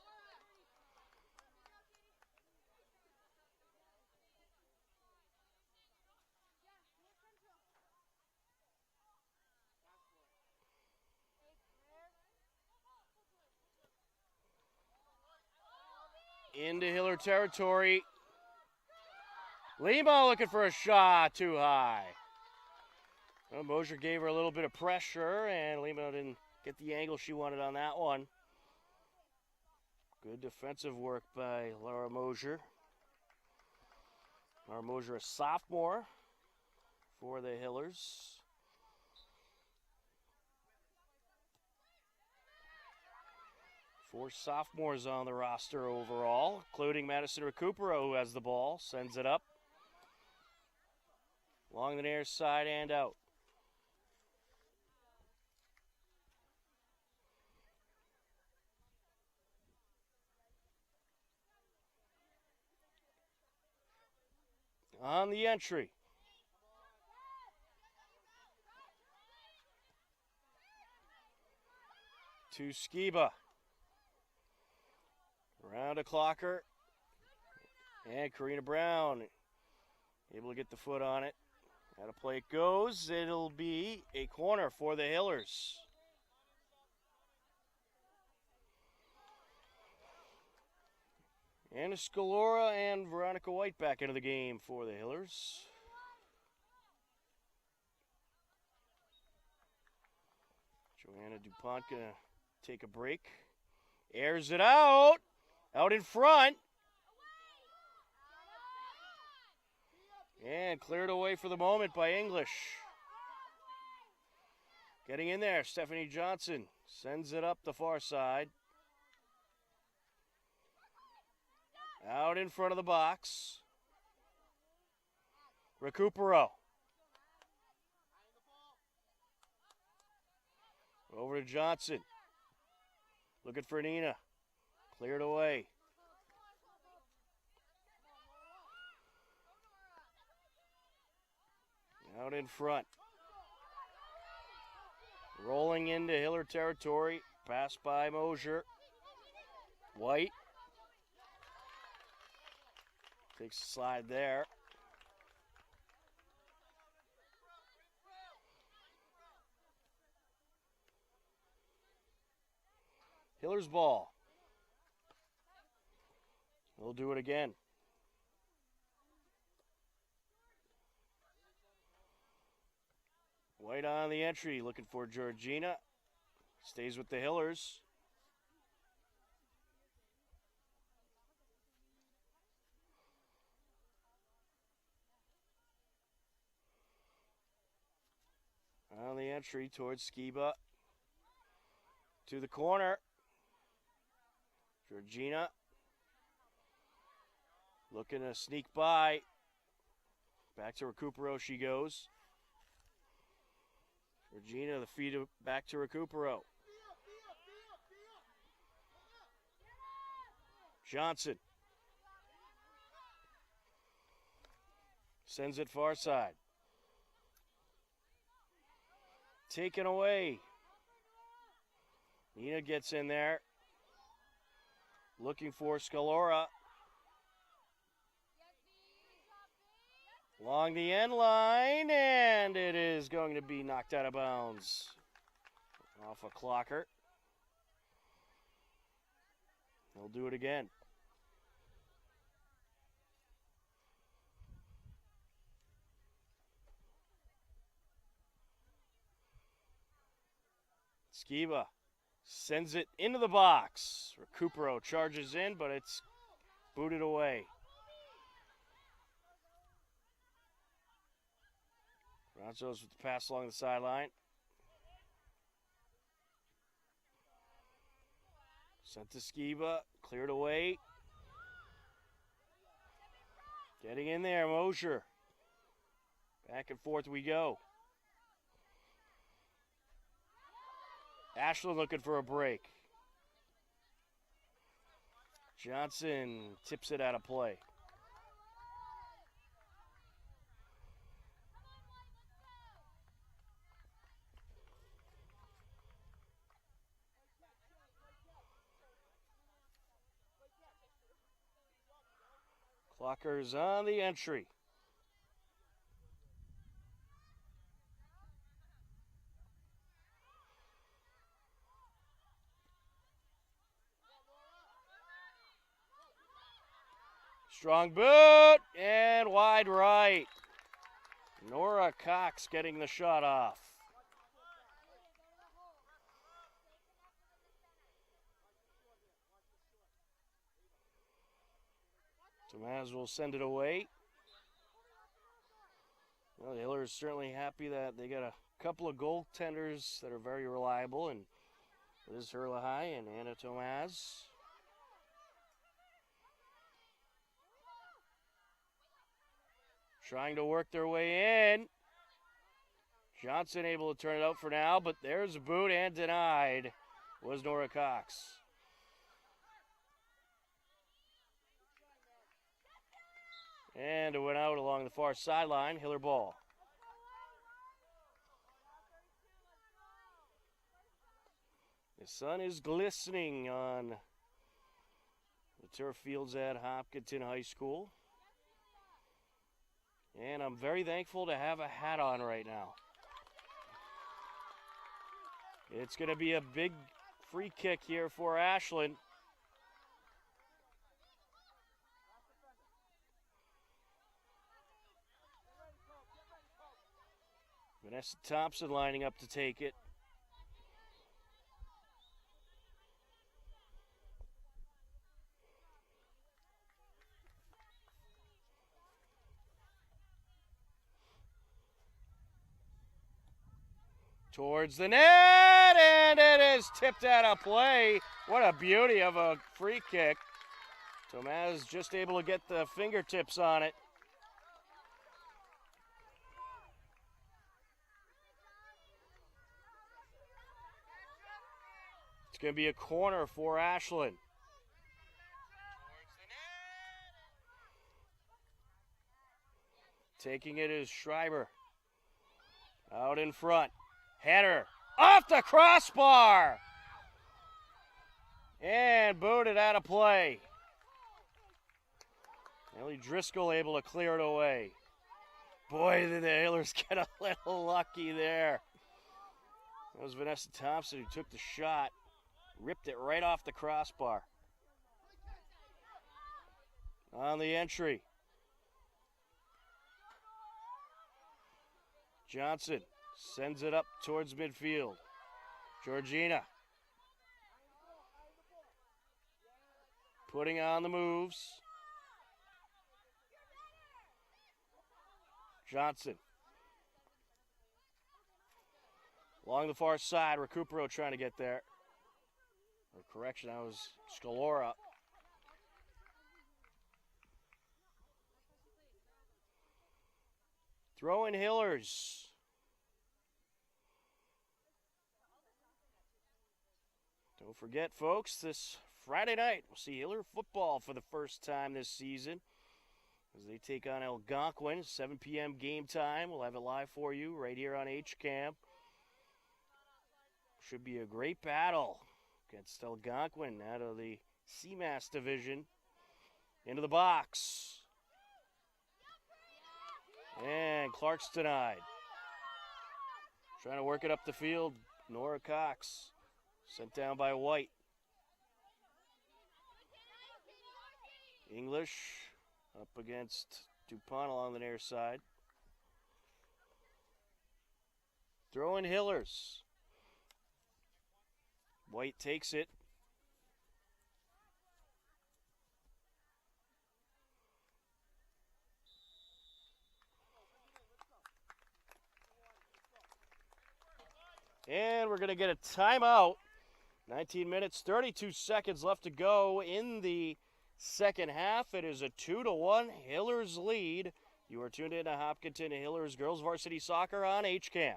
Into Hiller territory. Lima looking for a shot, too high. Well, Mosier gave her a little bit of pressure, and Lima didn't get the angle she wanted on that one. Good defensive work by Laura Mosier. Laura Mosier, a sophomore for the Hillers. Four sophomores on the roster overall, including Madison Recupero, who has the ball, sends it up. Along the near side and out. On the entry. To Skiba. Around a clocker. And Karina Brown able to get the foot on it. Out of play it goes. It'll be a corner for the Hillers. Anna Scalora and Veronica White back into the game for the Hillers. Joanna DuPont gonna take a break. Airs it out. Out in front. And cleared away for the moment by English. Getting in there, Stephanie Johnson sends it up the far side. Out in front of the box. Recupero. Over to Johnson. Looking for Nina. Cleared away. Out in front. Rolling into Hiller territory. Pass by Mosier. White. Takes a slide there. Hiller's ball. We'll do it again. White on the entry, looking for Georgina. Stays with the Hillers. On the entry towards Skiba. To the corner. Georgina. Looking to sneak by. Back to Recupero she goes. Regina, the feed back to Recupero. Johnson. Sends it far side. Taken away. Nina gets in there. Looking for Scalora. Along the end line, and it is going to be knocked out of bounds. Off a clocker. He'll do it again. Skiba sends it into the box. Recupero charges in, but it's booted away. Bronzos with the pass along the sideline. Sent to Skiba, cleared away. Getting in there, Mosher. Back and forth we go. Ashland looking for a break. Johnson tips it out of play. Clocker's on the entry. Strong boot and wide right. Nora Cox getting the shot off. Tomaz will send it away. Well, the Hillers certainly happy that they got a couple of goaltenders that are very reliable, and Liz Herlahai and Anna Tomaz. Trying to work their way in. Johnson able to turn it out for now, but there's a boot and denied. Was Nora Cox. And it went out along the far sideline. Hiller ball. The sun is glistening on the turf fields at Hopkinton High School. And I'm very thankful to have a hat on right now. It's going to be a big free kick here for Ashland. Vanessa Thompson lining up to take it. Towards the net, and it is tipped out of play. What a beauty of a free kick. Tomaz just able to get the fingertips on it. It's going to be a corner for Ashland. Taking it is Schreiber. Out in front. Header off the crossbar. And booted out of play. Ellie Driscoll able to clear it away. Boy, did the Hillers get a little lucky there. That was Vanessa Thompson who took the shot. Ripped it right off the crossbar. On the entry. Johnson sends it up towards midfield. Georgina. Putting on the moves. Johnson. Along the far side, Recupero trying to get there. Or correction, that was Scalora. Throw in Hillers. Don't forget, folks, this Friday night we'll see Hiller football for the first time this season as they take on Algonquin. 7 p.m. game time. We'll have it live for you right here on HCAM. Should be a great battle against Algonquin out of the CMAS division. Into the box. And Clark's denied. Trying to work it up the field. Nora Cox. Sent down by White. English up against DuPont along the near side. Throwing Hillers. White takes it. And we're going to get a timeout. 19 minutes, 32 seconds left to go in the second half. It is a 2-1 Hillers lead. You are tuned in to Hopkinton Hillers Girls Varsity Soccer on HCAM.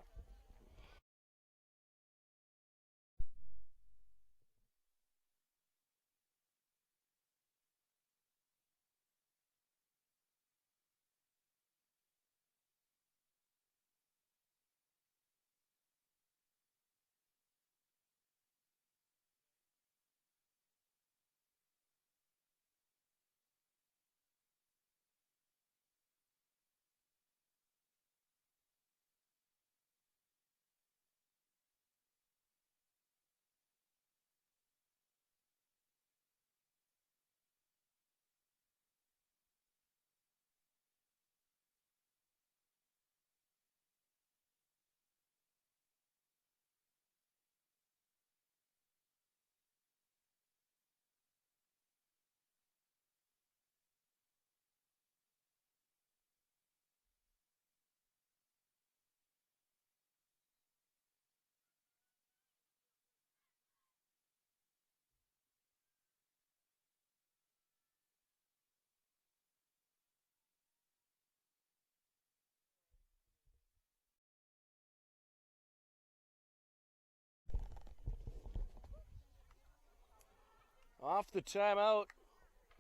Off the timeout,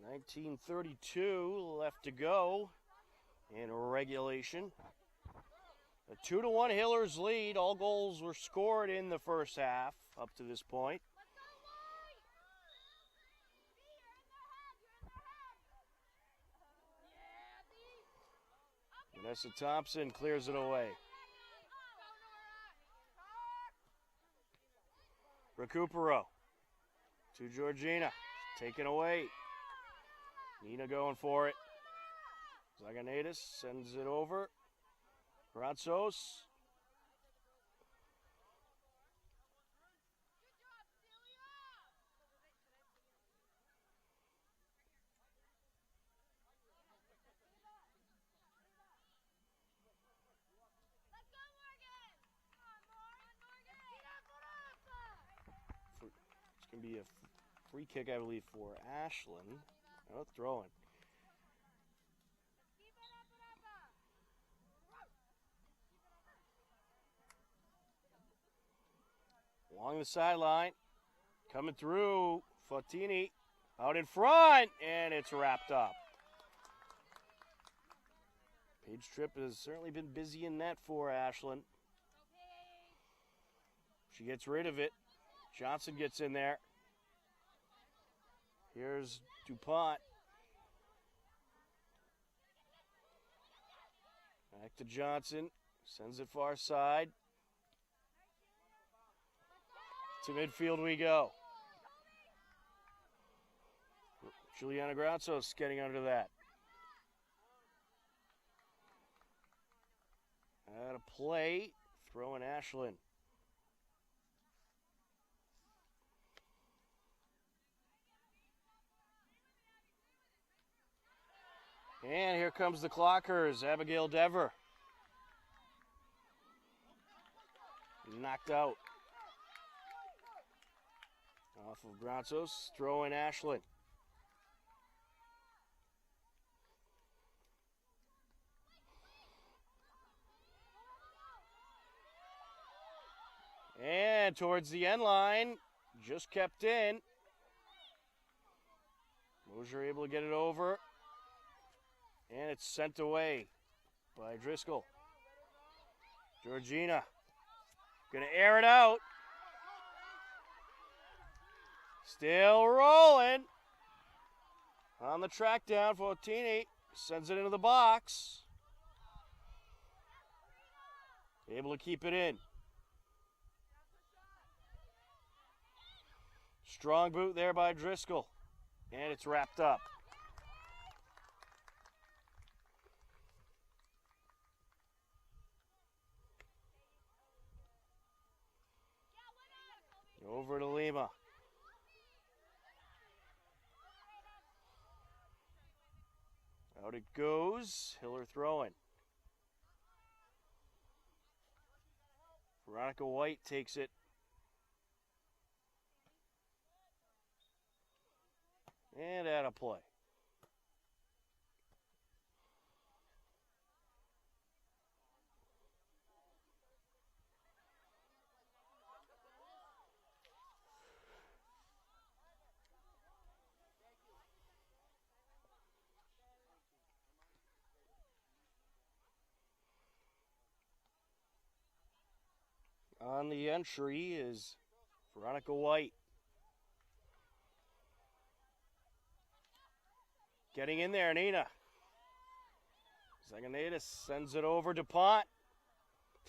19:32 left to go in regulation. A 2-1 Hillers lead. All goals were scored in the first half up to this point. Vanessa Thompson clears it away. Recupero to Georgina. Taken away. Nina going for it. Zaganaitis sends it over. Granzos. It's going to be a free kick, I believe, for Ashland. No throwing. Along the sideline. Coming through. Fautini out in front. And it's wrapped up. Paige Tripp has certainly been busy in net for Ashland. She gets rid of it. Johnson gets in there. Here's DuPont. Back to Johnson. Sends it far side. To midfield we go. Juliana Granzos getting under that. Out of play. Throwing Ashland. And here comes the Clockers, Abigail Dever. Knocked out. Off of Granzos, throwing Ashland. And towards the end line, just kept in. Mosier able to get it over. And it's sent away by Driscoll. Georgina gonna air it out. Still rolling. On the track down, Fortini sends it into the box. Able to keep it in. Strong boot there by Driscoll. And it's wrapped up. Over to Lima. Out it goes. Hiller throwing. Veronica White takes it. And out of play. On the entry is Veronica White. Getting in there, Nina. Zaganaitis sends it over. DuPont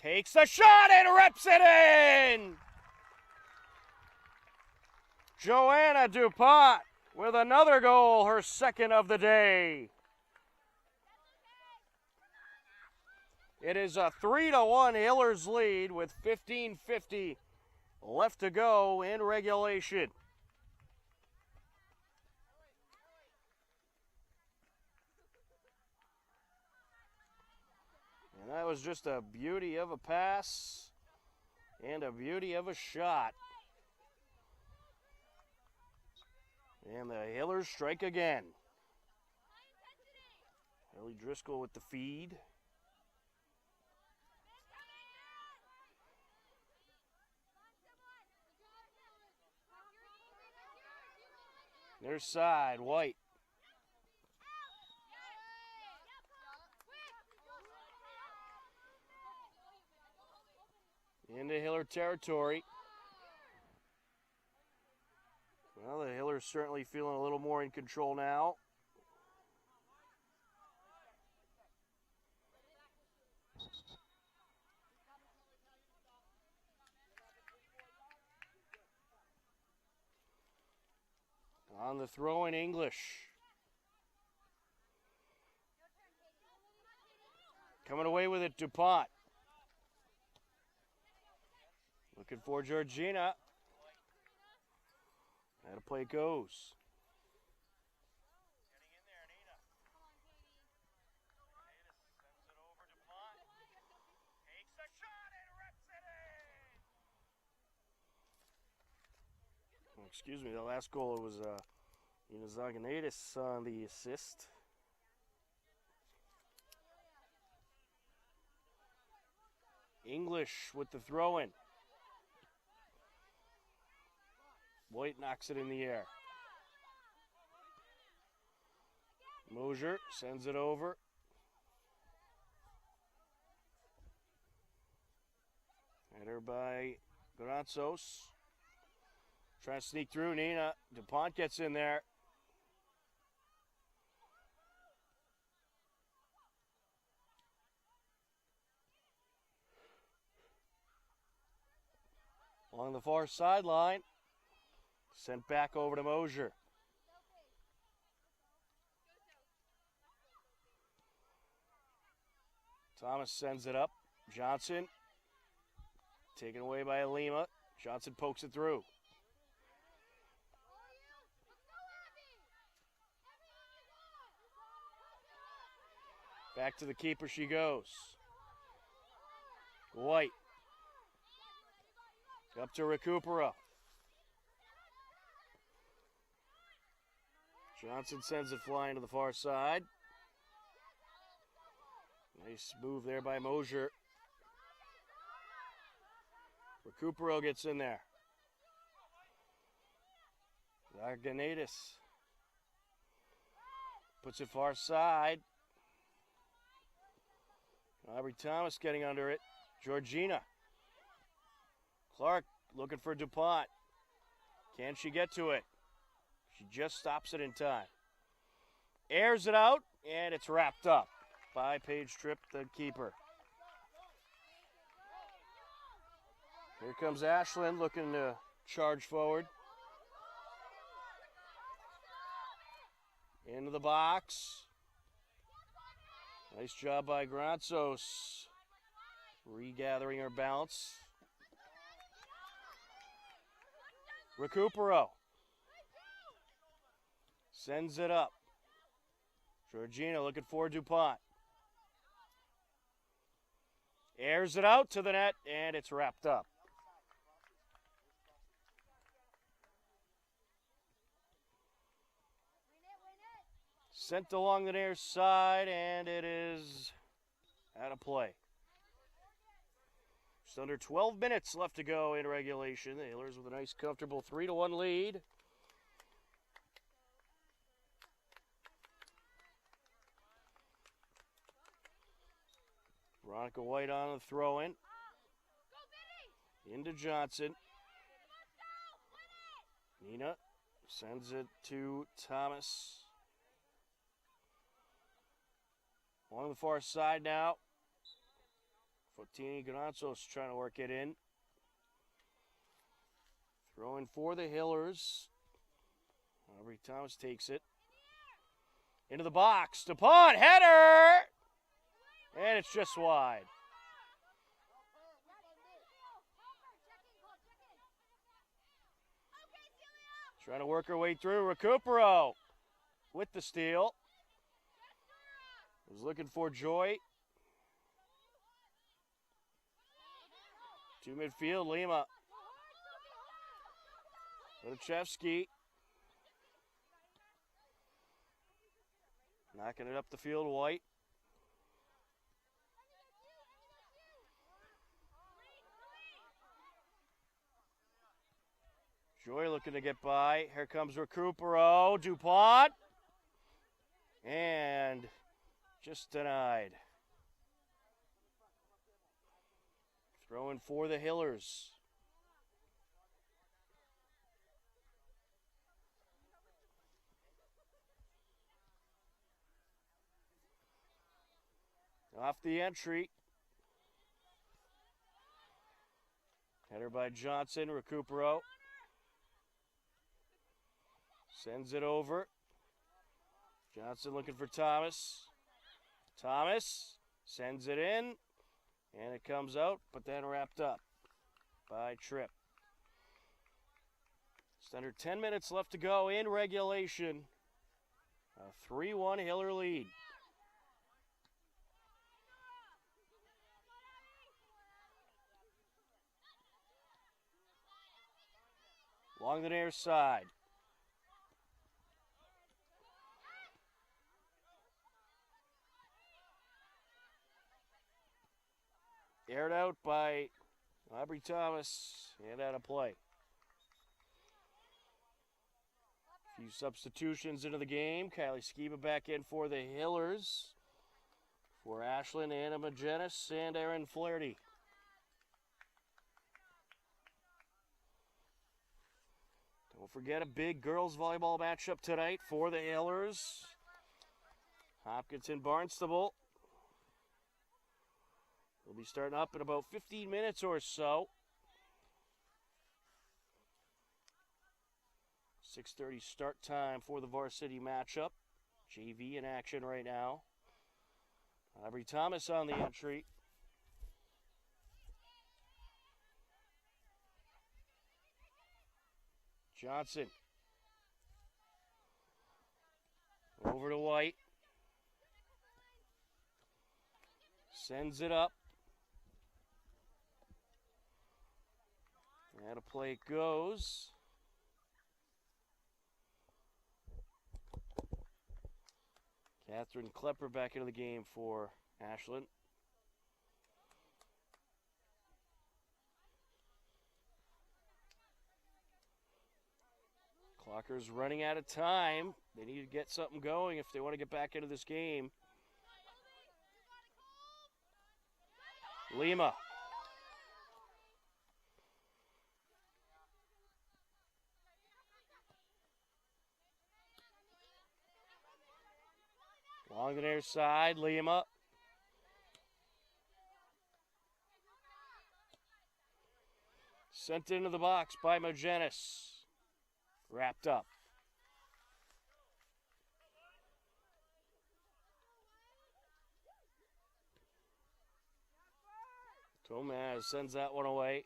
takes a shot and rips it in! Joanna DuPont with another goal, her second of the day. It is a 3-1 Hillers lead with 15:50 left to go in regulation. And that was just a beauty of a pass and a beauty of a shot. And the Hillers strike again. Ellie Driscoll with the feed. Their side, White. Into Hiller territory. Well, the Hillers certainly feeling a little more in control now. On the throw in English. Coming away with it, DuPont. Looking for Georgina. How to play goes. Getting in there, Nina. Sends it over to DuPont. Takes a shot and rips it in. Oh, excuse me, the last goal was Zaganaitis on the assist. English with the throw-in. White knocks it in the air. Mosier sends it over. Header by Granzos. Trying to sneak through. Nina. DuPont gets in there. Along the far sideline. Sent back over to Mosier. Thomas sends it up. Johnson. Taken away by Lima. Johnson pokes it through. Back to the keeper she goes. White. Up to Recupera. Johnson sends it flying to the far side. Nice move there by Mosier. Recupero gets in there. Arganitis puts it far side. Aubrey Thomas getting under it. Georgina. Clark looking for DuPont. Can she get to it? She just stops it in time. Airs it out, and it's wrapped up by Paige Tripp, the keeper. Here comes Ashland looking to charge forward. Into the box. Nice job by Granzos. Regathering her balance. Recupero. Sends it up. Georgina looking for DuPont. Airs it out to the net, and it's wrapped up. Sent along the near side, and it is out of play. Just under 12 minutes left to go in regulation. The Hailers with a nice, comfortable 3-1 lead. Veronica White on the throw-in. Into Johnson. Nina sends it to Thomas. Along the far side now. Fotini Granzos trying to work it in. Throwing for the Hillers. Aubrey Thomas takes it. Into the box. DuPont, header! And it's just wide. Trying to work her way through. Recupero with the steal. Was looking for Joy. To midfield, Lima. Luchevsky. Knocking it up the field, White. Joy looking to get by. Here comes Recupero. DuPont. And just denied. Throwing for the Hillers. Off the entry. Header by Johnson. Recupero. Sends it over. Johnson looking for Thomas. Thomas sends it in, and it comes out, but then wrapped up by Tripp. Just under 10 minutes left to go in regulation. A 3-1 Hiller lead. Along the near side. Aired out by Aubrey Thomas and out of play. A few substitutions into the game. Kylie Skiba back in for the Hillers. For Ashland, Anna Magenis and Erin Flaherty. Don't forget a big girls volleyball matchup tonight for the Hillers. Hopkinton Barnstable. We'll be starting up in about 15 minutes or so. 6:30 start time for the varsity matchup. JV in action right now. Aubrey Thomas on the entry. Johnson. Over to White. Sends it up. Out of play it goes. Catherine Klepper back into the game for Ashland. Clock Walker's running out of time. They need to get something going if they want to get back into this game. Lima. Along the near side, Lima. Sent into the box by Magenis. Wrapped up. Tomaz sends that one away.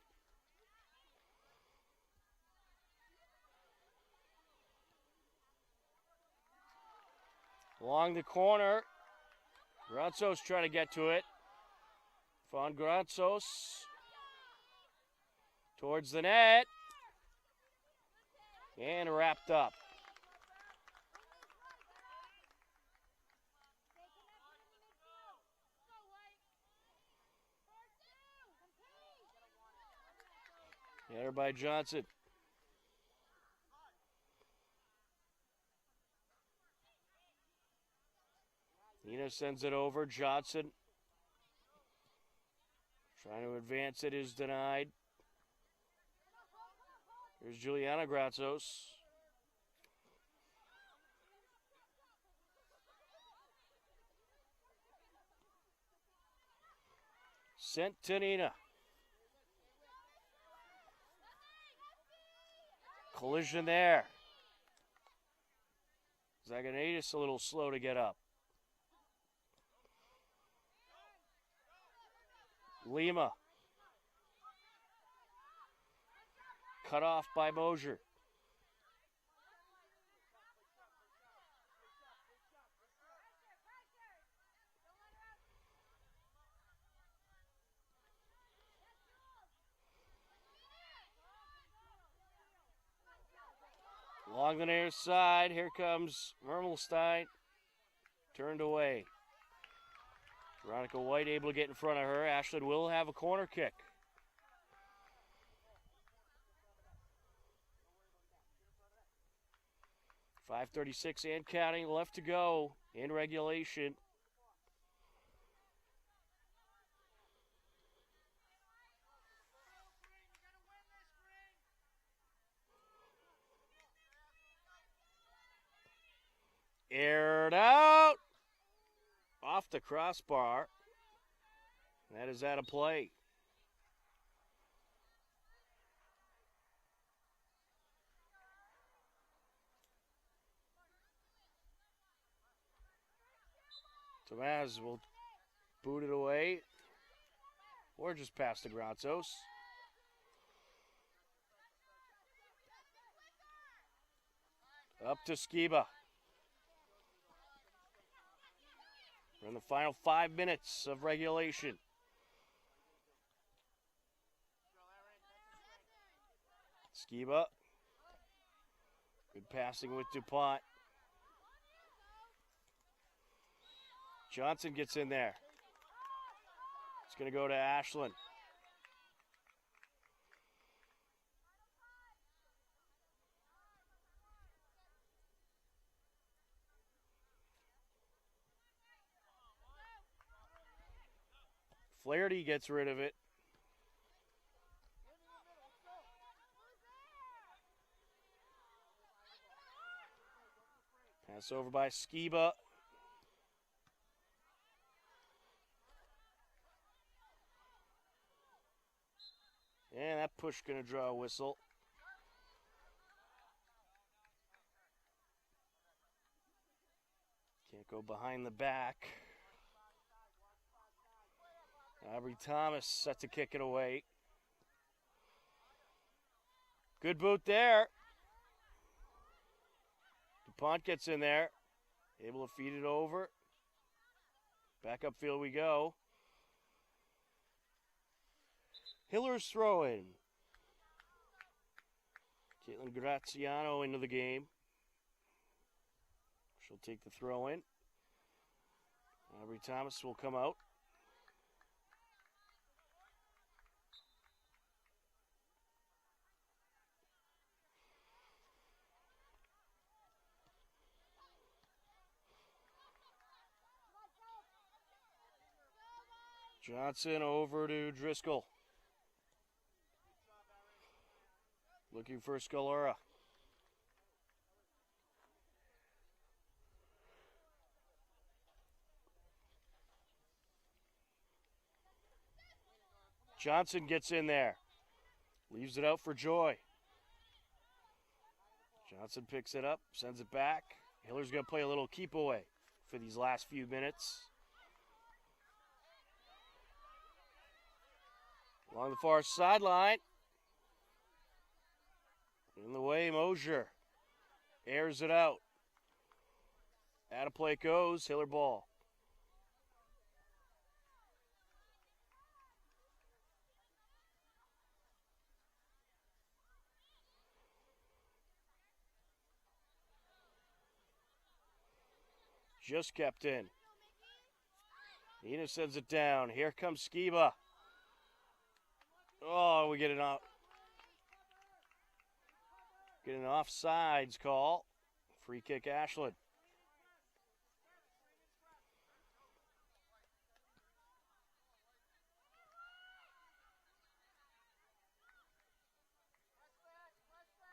Along the corner, Granzos trying to get to it. Von Granzos towards the net. And wrapped up. Header by Johnson. Nina sends it over. Johnson trying to advance it is denied. Here's Juliana Grazos. Sent to Nina. Collision there. Zaganidis a little slow to get up. Lima. Cut off by Mosier. Along the near side, here comes Mermelstein. Turned away. Veronica White able to get in front of her. Ashland will have a corner kick. .5:36 and counting left to go in regulation. Aired out. Off the crossbar. That is out of play. Tomaz will boot it away. Or just pass to Granzos. Up to Skiba. We're in the final 5 minutes of regulation. Skiba. Good passing with DuPont. Johnson gets in there. It's going to go to Ashland. Flaherty gets rid of it. Pass over by Skiba. And that push going to draw a whistle. Can't go behind the back. Aubrey Thomas set to kick it away. Good boot there. DuPont gets in there. Able to feed it over. Back upfield we go. Hiller's throw-in. Caitlin Graziano into the game. She'll take the throw-in. Aubrey Thomas will come out. Johnson over to Driscoll. Looking for Scalora. Johnson gets in there. Leaves it out for Joy. Johnson picks it up, sends it back. Hiller's going to play a little keep away for these last few minutes. Along the far sideline. In the way, Mosier airs it out. Out of play it goes, Hiller ball. Just kept in. Nina sends it down. Here comes Skiba. Oh, we get it out. Get an offsides call. Free kick, Ashland.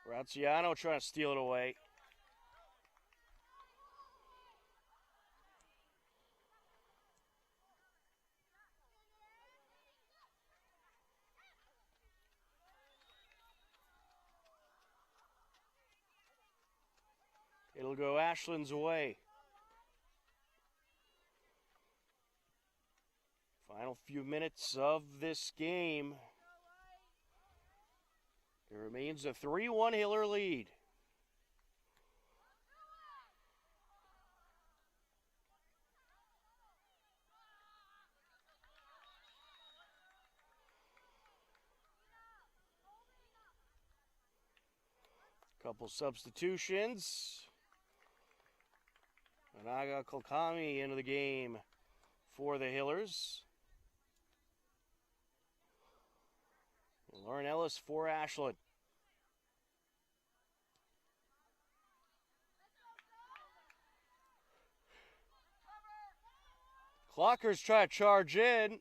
Graziano trying to steal it away. It'll go Ashland's way. Final few minutes of this game. It remains a 3-1 Hiller lead. Couple substitutions. Anaga Kolkami into the game for the Hillers. And Lauren Ellis for Ashland. Clockers try to charge in.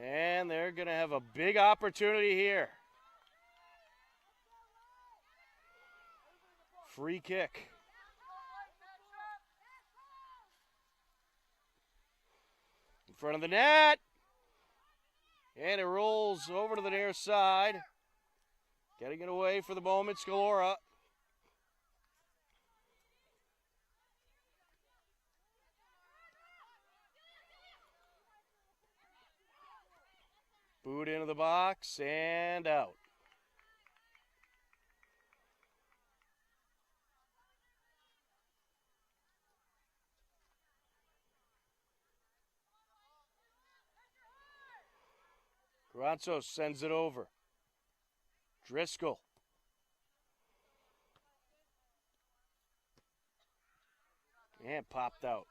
And they're going to have a big opportunity here. Free kick. In front of the net. And it rolls over to the near side. Getting it away for the moment, Scalora. Boot into the box and out. Granzo sends it over. Driscoll. And popped out.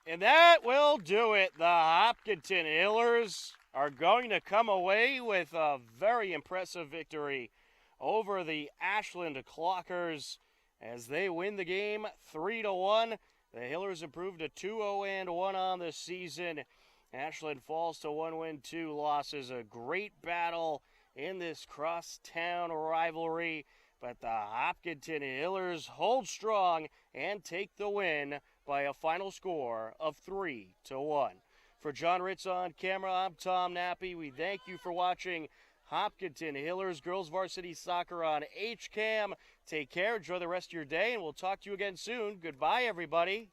And that will do it. The Hopkinton Hillers are going to come away with a very impressive victory over the Ashland Clockers as they win the game 3-1. The Hillers improved to 2-0-1 on the season. Ashland falls to 1 win, 2 losses. A great battle in this crosstown rivalry. But the Hopkinton Hillers hold strong and take the win by a final score of 3-1. For John Ritz on camera, I'm Tom Nappy. We thank you for watching Hopkinton Hillers Girls Varsity Soccer on HCAM. Take care, enjoy the rest of your day, and we'll talk to you again soon. Goodbye, everybody.